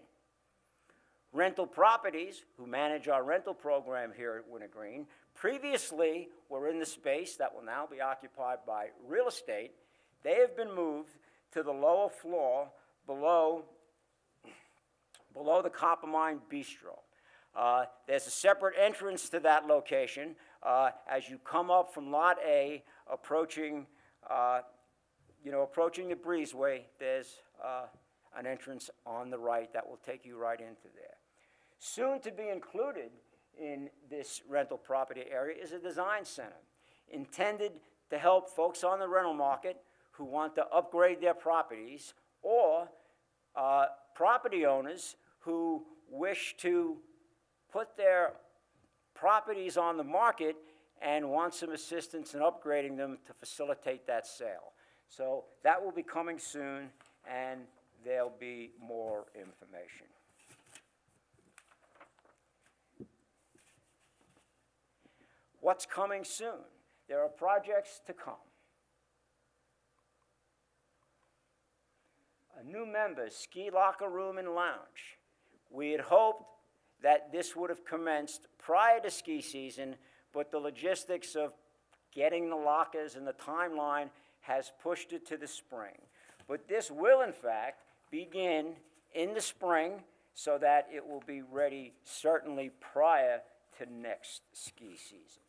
Rental Properties, who manage our rental program here at Wintergreen, previously were in the space that will now be occupied by real estate. They have been moved to the lower floor below the Copper Mine Bistro. There's a separate entrance to that location as you come up from Lot A, approaching the breezeway. There's an entrance on the right that will take you right into there. Soon to be included in this rental property area is a design center intended to help folks on the rental market who want to upgrade their properties, or property owners who wish to put their properties on the market and want some assistance in upgrading them to facilitate that sale. So that will be coming soon, and there'll be more information. What's coming soon? There are projects to come. A new members ski locker room and lounge. We had hoped that this would have commenced prior to ski season, but the logistics of getting the lockers and the timeline has pushed it to the spring. But this will, in fact, begin in the spring so that it will be ready certainly prior to next ski season.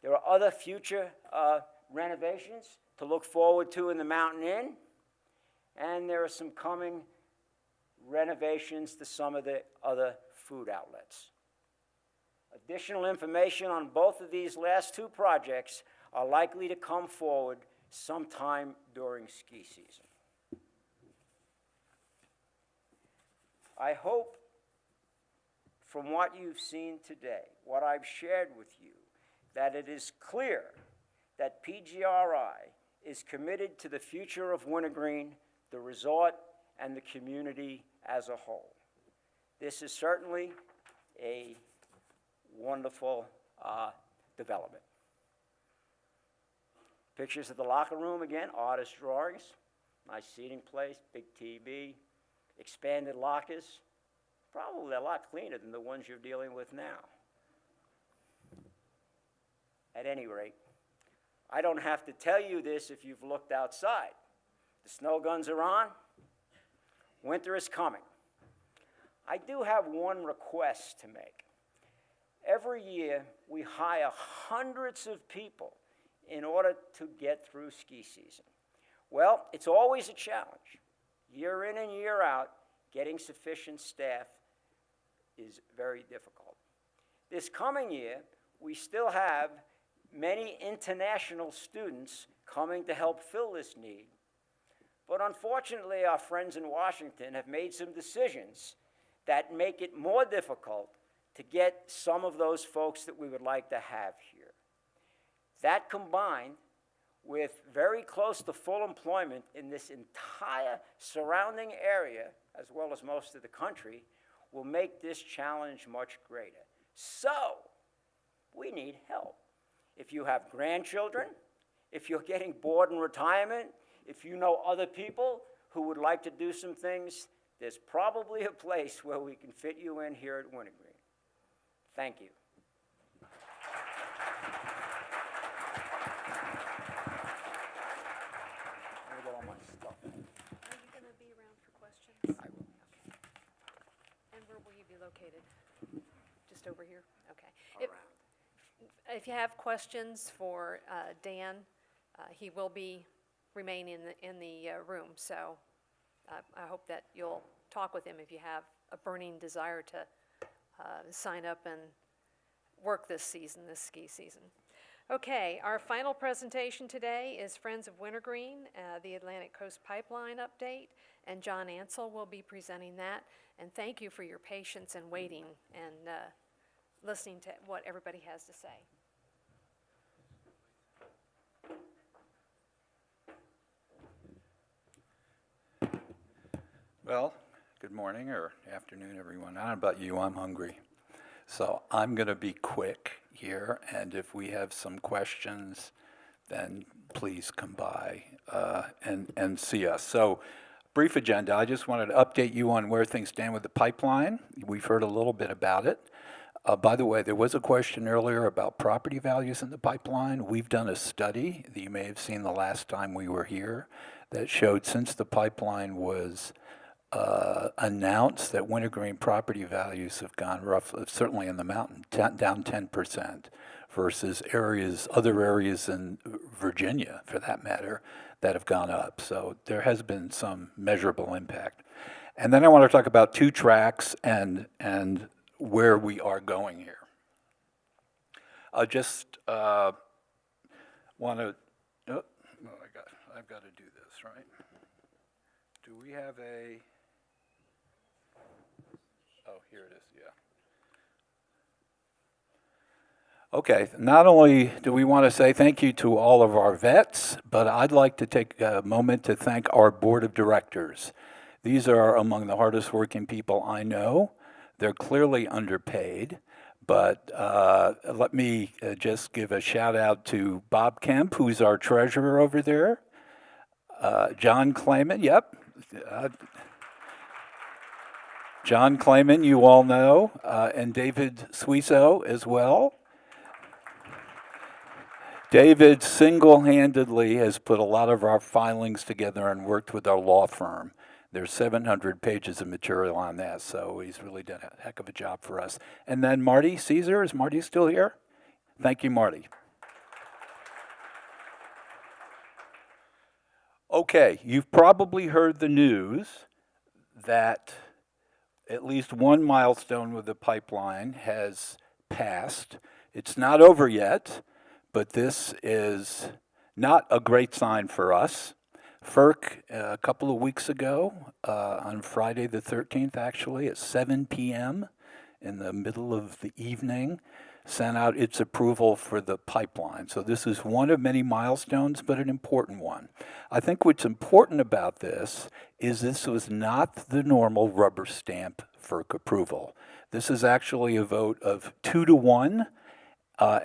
There are other future renovations to look forward to in the Mountain Inn, and there are some coming renovations to some of the other food outlets. Additional information on both of these last two projects are likely to come forward sometime during ski season. I hope from what you've seen today, what I've shared with you, that it is clear that PGRI is committed to the future of Wintergreen, the resort, and the community as a whole. This is certainly a wonderful development. Pictures of the locker room again, artist drawings, nice seating place, big TV, expanded lockers, probably a lot cleaner than the ones you're dealing with now. At any rate, I don't have to tell you this if you've looked outside. The snow guns are on. Winter is coming. I do have one request to make. Every year, we hire hundreds of people in order to get through ski season. Well, it's always a challenge. Year in and year out, getting sufficient staff is very difficult. This coming year, we still have many international students coming to help fill this need. But unfortunately, our friends in Washington have made some decisions that make it more difficult to get some of those folks that we would like to have here. That combined with very close to full employment in this entire surrounding area, as well as most of the country, will make this challenge much greater. So, we need help. If you have grandchildren, if you're getting bored in retirement, if you know other people who would like to do some things, there's probably a place where we can fit you in here at Wintergreen. Thank you. Let me get all my stuff. Are you going to be around for questions? I will. Okay. And where will you be located? Just over here? Okay. If you have questions for Dan, he will remain in the room, so I hope that you'll talk with him if you have a burning desire to sign up and work this season, this ski season. Okay, our final presentation today is Friends of Wintergreen, the Atlantic Coast Pipeline update, and John Ansell will be presenting that. And thank you for your patience and waiting and listening to what everybody has to say. Well, good morning or afternoon, everyone. I don't know about you, I'm hungry. So I'm going to be quick here, and if we have some questions, then please come by and see us. So, brief agenda. I just wanted to update you on where things stand with the pipeline. We've heard a little bit about it. By the way, there was a question earlier about property values in the pipeline. We've done a study that you may have seen the last time we were here that showed since the pipeline was announced that wintergreen property values have gone roughly, certainly in the mountain, down 10% versus other areas in Virginia, for that matter, that have gone up. So there has been some measurable impact. And then I want to talk about 2 tracks and where we are going here. I just want to, I've got to do this, right? Do we have a, oh, here it is, yeah. Okay, not only do we want to say thank you to all of our vets, but I'd like to take a moment to thank our board of directors. These are among the hardest working people I know. They're clearly underpaid, but let me just give a shout out to Bob Kemp, who's our treasurer over there. John Clayman, yep. John Clayman, you all know, and David Suiso as well. David single-handedly has put a lot of our filings together and worked with our law firm. There's 700 pages of material on that, so he's really done a heck of a job for us. And then Marty Caesar, is Marty still here? Thank you, Marty. Okay, you've probably heard the news that at least one milestone with the pipeline has passed. It's not over yet, but this is not a great sign for us. FERC, a couple of weeks ago, on Friday the 13th actually, at 7 p.m. in the middle of the evening, sent out its approval for the pipeline. So this is one of many milestones, but an important one. I think what's important about this is this was not the normal rubber stamp FERC approval. This is actually a vote of 2-1.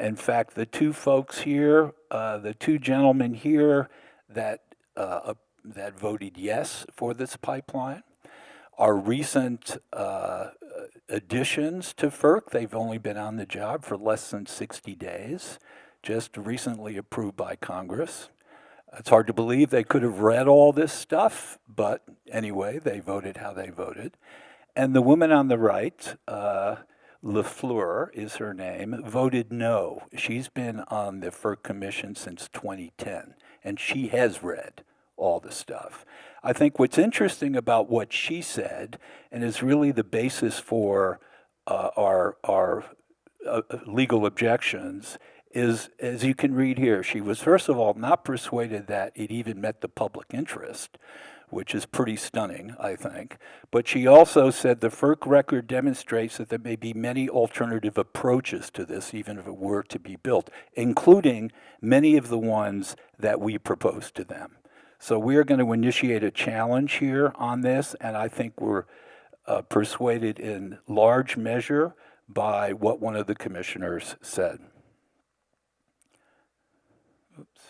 In fact, the 2 folks here, the 2 gentlemen here that voted yes for this pipeline are recent additions to FERC. They've only been on the job for less than 60 days, just recently approved by Congress. It's hard to believe they could have read all this stuff, but anyway, they voted how they voted. And the woman on the right, LaFleur is her name, voted no. She's been on the FERC Commission since 2010, and she has read all the stuff. I think what's interesting about what she said, and is really the basis for our legal objections, is, as you can read here, she was, first of all, not persuaded that it even met the public interest, which is pretty stunning, I think. But she also said the FERC record demonstrates that there may be many alternative approaches to this, even if it were to be built, including many of the ones that we proposed to them. So we are going to initiate a challenge here on this, and I think we're persuaded in large measure by what one of the commissioners said. Oops.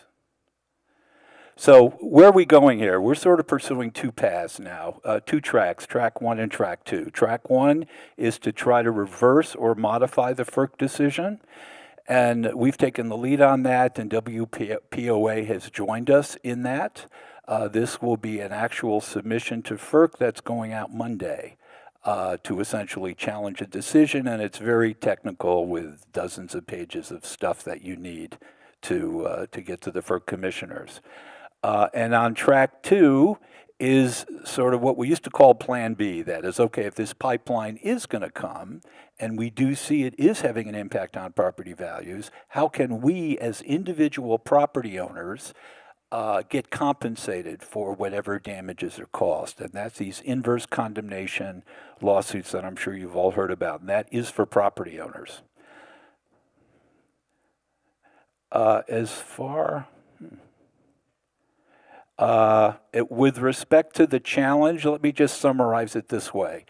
So where are we going here? We're sort of pursuing 2 paths now, 2 tracks, track 1 and track 2. Track 1 is to try to reverse or modify the FERC decision. And we've taken the lead on that, and WPOA has joined us in that. This will be an actual submission to FERC that's going out Monday to essentially challenge a decision, and it's very technical with dozens of pages of stuff that you need to get to the FERC commissioners. And on track 2 is sort of what we used to call Plan B. That is, okay, if this pipeline is going to come, and we do see it is having an impact on property values, how can we as individual property owners get compensated for whatever damages are caused? And that's these inverse condemnation lawsuits that I'm sure you've all heard about, and that is for property owners. With respect to the challenge, let me just summarize it this way.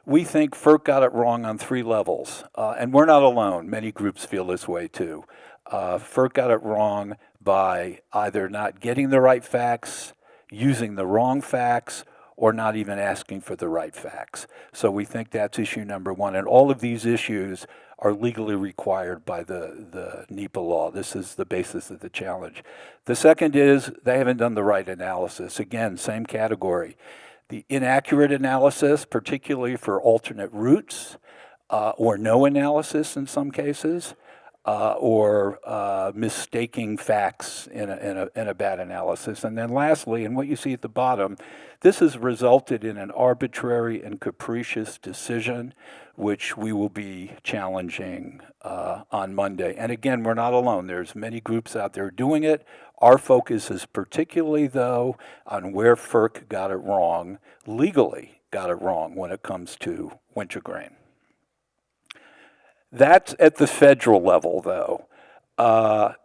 We think FERC got it wrong on 3 levels, and we're not alone. Many groups feel this way too. FERC got it wrong by either not getting the right facts, using the wrong facts, or not even asking for the right facts. So we think that's issue number 1, and all of these issues are legally required by the NEPA law. This is the basis of the challenge. The second is they haven't done the right analysis. Again, same category. The inaccurate analysis, particularly for alternate routes, or no analysis in some cases, or mistaking facts in a bad analysis. And then lastly, and what you see at the bottom, this has resulted in an arbitrary and capricious decision, which we will be challenging on Monday. And again, we're not alone. There's many groups out there doing it. Our focus is particularly, though, on where FERC got it wrong, legally got it wrong when it comes to wintergreen. That's at the federal level, though.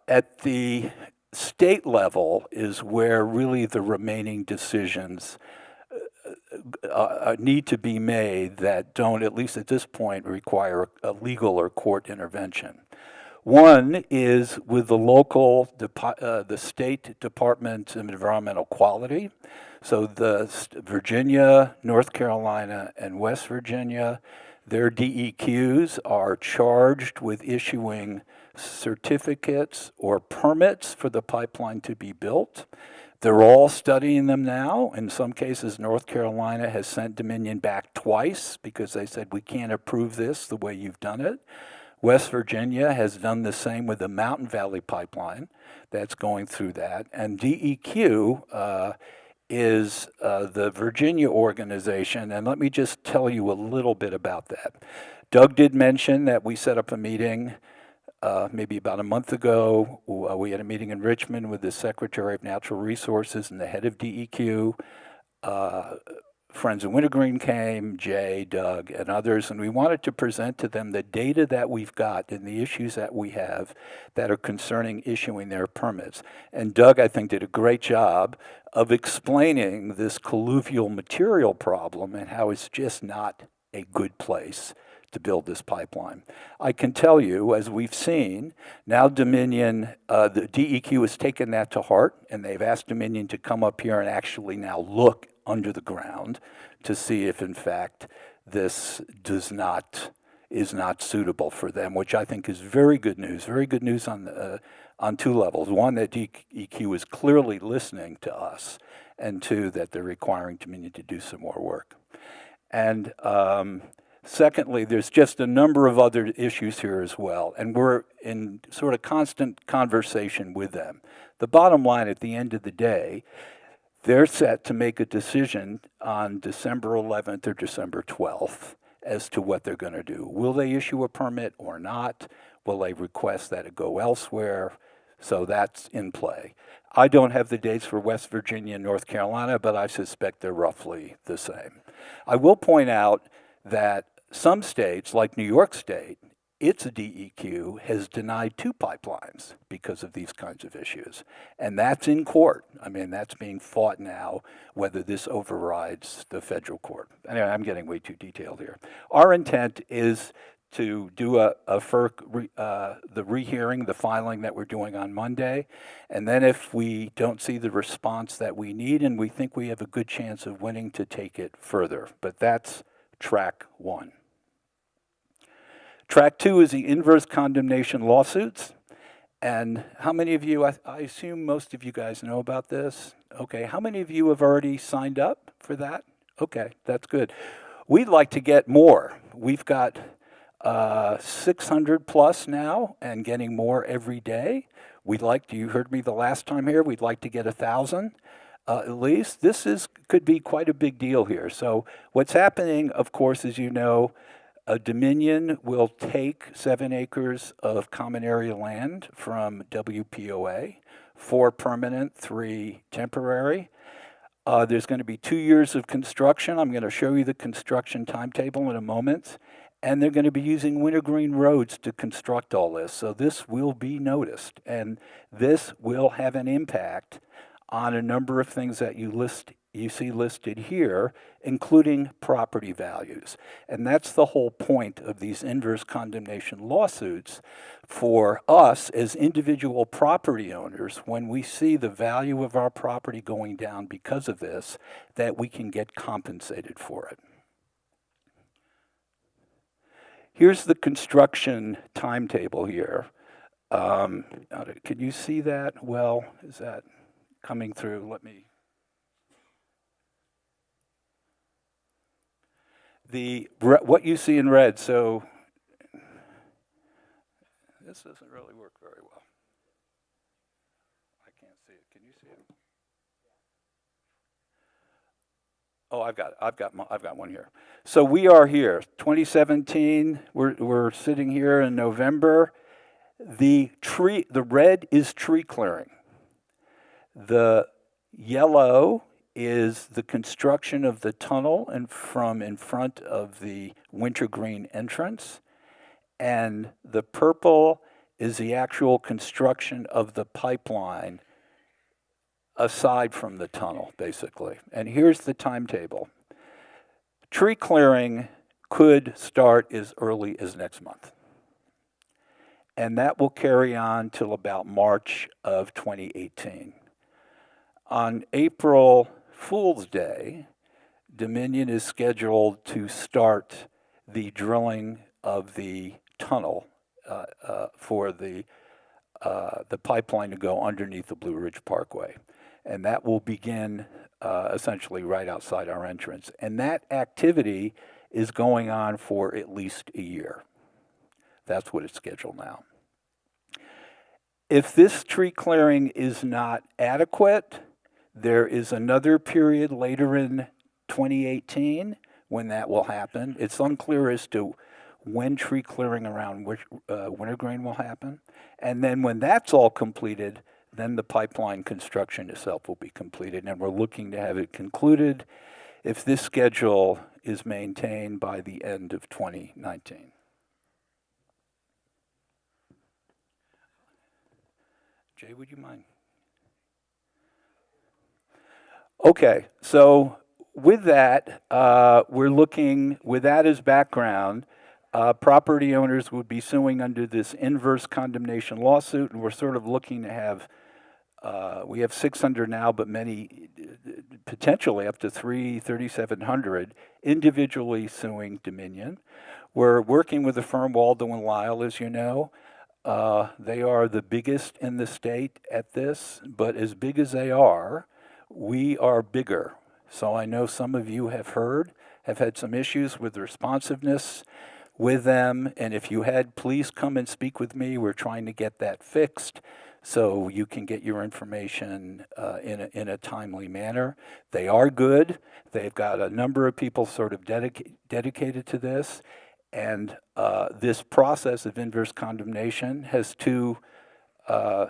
At the state level is where really the remaining decisions need to be made that don't, at least at this point, require a legal or court intervention. One is with the state Department of Environmental Quality. So the Virginia, North Carolina, and West Virginia, their DEQs are charged with issuing certificates or permits for the pipeline to be built. They're all studying them now. In some cases, North Carolina has sent Dominion back twice because they said, we can't approve this the way you've done it. West Virginia has done the same with the Mountain Valley Pipeline. That's going through that. And DEQ is the Virginia organization, and let me just tell you a little bit about that. Doug did mention that we set up a meeting maybe about a month ago. We had a meeting in Richmond with the Secretary of Natural Resources and the head of DEQ. Friends of Wintergreen came, Jay, Doug, and others, and we wanted to present to them the data that we've got and the issues that we have that are concerning issuing their permits. And Doug, I think, did a great job of explaining this colluvial material problem and how it's just not a good place to build this pipeline. I can tell you, as we've seen, now Dominion, the DEQ has taken that to heart, and they've asked Dominion to come up here and actually now look under the ground to see if, in fact, this is not suitable for them, which I think is very good news. Very good news on 2 levels. One, that DEQ is clearly listening to us, and 2, that they're requiring Dominion to do some more work. And secondly, there's just a number of other issues here as well, and we're in sort of constant conversation with them. The bottom line at the end of the day, they're set to make a decision on December 11th or December 12th as to what they're going to do. Will they issue a permit or not? Will they request that it go elsewhere? So that's in play. I don't have the dates for West Virginia and North Carolina, but I suspect they're roughly the same. I will point out that some states, like New York State, its DEQ has denied 2 pipelines because of these kinds of issues. And that's in court. I mean, that's being fought now, whether this overrides the federal court. Anyway, I'm getting way too detailed here. Our intent is to do a FERC, the rehearing, the filing that we're doing on Monday. And then if we don't see the response that we need and we think we have a good chance of winning, to take it further. But that's track 1. Track 2 is the inverse condemnation lawsuits. And how many of you, I assume most of you guys know about this. Okay, how many of you have already signed up for that? Okay, that's good. We'd like to get more. We've got 600 plus now and getting more every day. We'd like to, you heard me the last time here, we'd like to get 1,000. At least could be quite a big deal here. So what's happening, of course, as you know, Dominion will take 7 acres of common area land from WPOA, 4 permanent, 3 temporary. There's going to be 2 years of construction. I'm going to show you the construction timetable in a moment. And they're going to be using wintergreen roads to construct all this. So this will be noticed. And this will have an impact on a number of things that you see listed here, including property values. And that's the whole point of these inverse condemnation lawsuits for us as individual property owners. When we see the value of our property going down because of this, that we can get compensated for it. Here's the construction timetable here. Can you see that? Well, is that coming through? What you see in red, so this doesn't really work very well. I can't see it. Can you see it? Oh, I've got one here. So we are here, 2017. We're sitting here in November. The red is tree clearing. The yellow is the construction of the tunnel from in front of the wintergreen entrance. And the purple is the actual construction of the pipeline aside from the tunnel, basically. And here's the timetable. Tree clearing could start as early as next month. And that will carry on till about March of 2018. On April Fool's Day, Dominion is scheduled to start the drilling of the tunnel for the pipeline to go underneath the Blue Ridge Parkway. And that will begin essentially right outside our entrance. And that activity is going on for at least a year. That's what it's scheduled now. If this tree clearing is not adequate, there is another period later in 2018 when that will happen. It's unclear as to when tree clearing around wintergreen will happen. And then when that's all completed, then the pipeline construction itself will be completed. And we're looking to have it concluded, if this schedule is maintained, by the end of 2019. Jay, would you mind? Okay, so with that, with that as background, property owners would be suing under this inverse condemnation lawsuit, and we're sort of looking to have, we have 600 now, but many, potentially up to 3,700 individually suing Dominion. We're working with the firm Waldo & Lyle, as you know. They are the biggest in the state at this, but as big as they are, we are bigger. So I know some of you have had some issues with responsiveness with them, and if you had, please come and speak with me. We're trying to get that fixed so you can get your information in a timely manner. They are good. They've got a number of people sort of dedicated to this, and this process of inverse condemnation has 2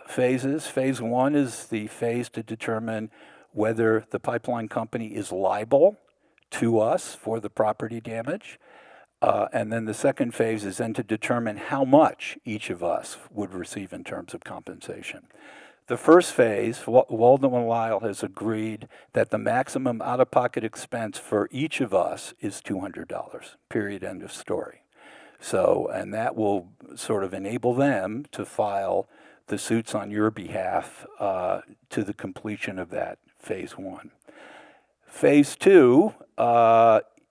phases. Phase 1 is the phase to determine whether the pipeline company is liable to us for the property damage. And then the second phase is then to determine how much each of us would receive in terms of compensation. The first phase, Waldo & Lyle has agreed that the maximum out-of-pocket expense for each of us is $200, period, end of story. So, and that will sort of enable them to file the suits on your behalf to the completion of that phase 1. Phase 2,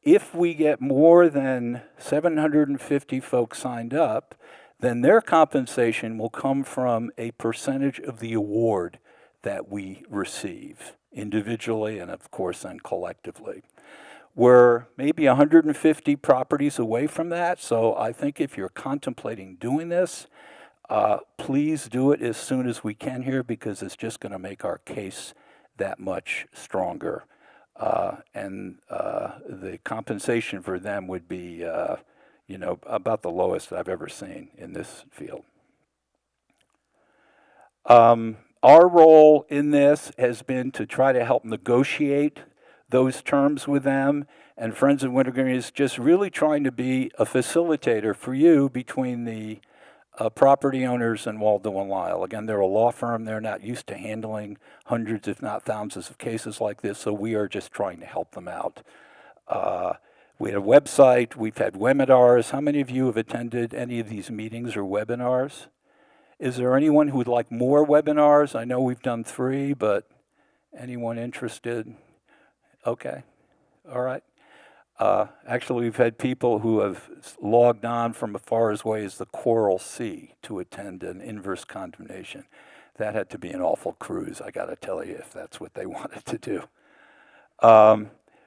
if we get more than 750 folks signed up, then their compensation will come from a percentage of the award that we receive individually and, of course, then collectively. We're maybe 150 properties away from that, so I think if you're contemplating doing this, please do it as soon as we can here, because it's just going to make our case that much stronger. And the compensation for them would be, about the lowest I've ever seen in this field. Our role in this has been to try to help negotiate those terms with them, and Friends of Wintergreen is just really trying to be a facilitator for you between the property owners and Waldo and Lyle. Again, they're a law firm. They're not used to handling hundreds, if not thousands, of cases like this, so we are just trying to help them out. We had a website. We've had webinars. How many of you have attended any of these meetings or webinars? Is there anyone who would like more webinars? I know we've done 3, but anyone interested? Okay, all right. Actually, we've had people who have logged on from as far away as the Coral Sea to attend an inverse condemnation. That had to be an awful cruise, I got to tell you, if that's what they wanted to do.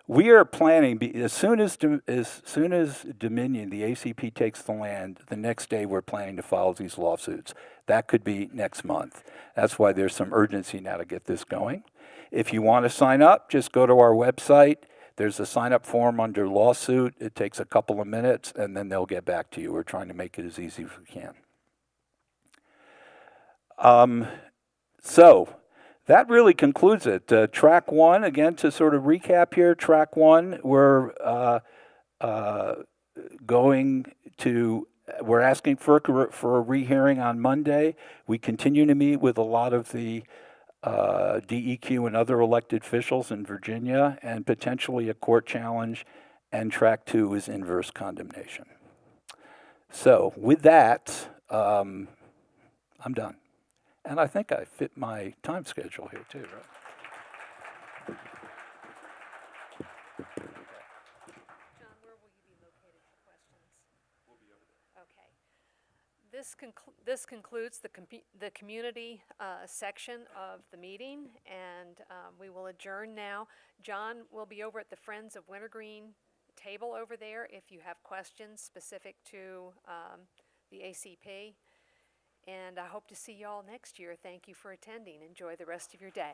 We are planning, as soon as Dominion, the ACP, takes the land, the next day we're planning to file these lawsuits. That could be next month. That's why there's some urgency now to get this going. If you want to sign up, just go to our website. There's a sign-up form under lawsuit. It takes a couple of minutes, and then they'll get back to you. We're trying to make it as easy as we can. So that really concludes it. Track 1, again, to sort of recap here, track 1, we're asking for a rehearing on Monday. We continue to meet with a lot of the DEQ and other elected officials in Virginia, and potentially a court challenge, and track 2 is inverse condemnation. So with that, I'm done. And I think I fit my time schedule here too, right? John, where will you be located for questions? We'll be over there. Okay. This concludes the community section of the meeting, and we will adjourn now. John will be over at the Friends of Wintergreen table over there if you have questions specific to the ACP. And I hope to see you all next year. Thank you for attending. Enjoy the rest of your day.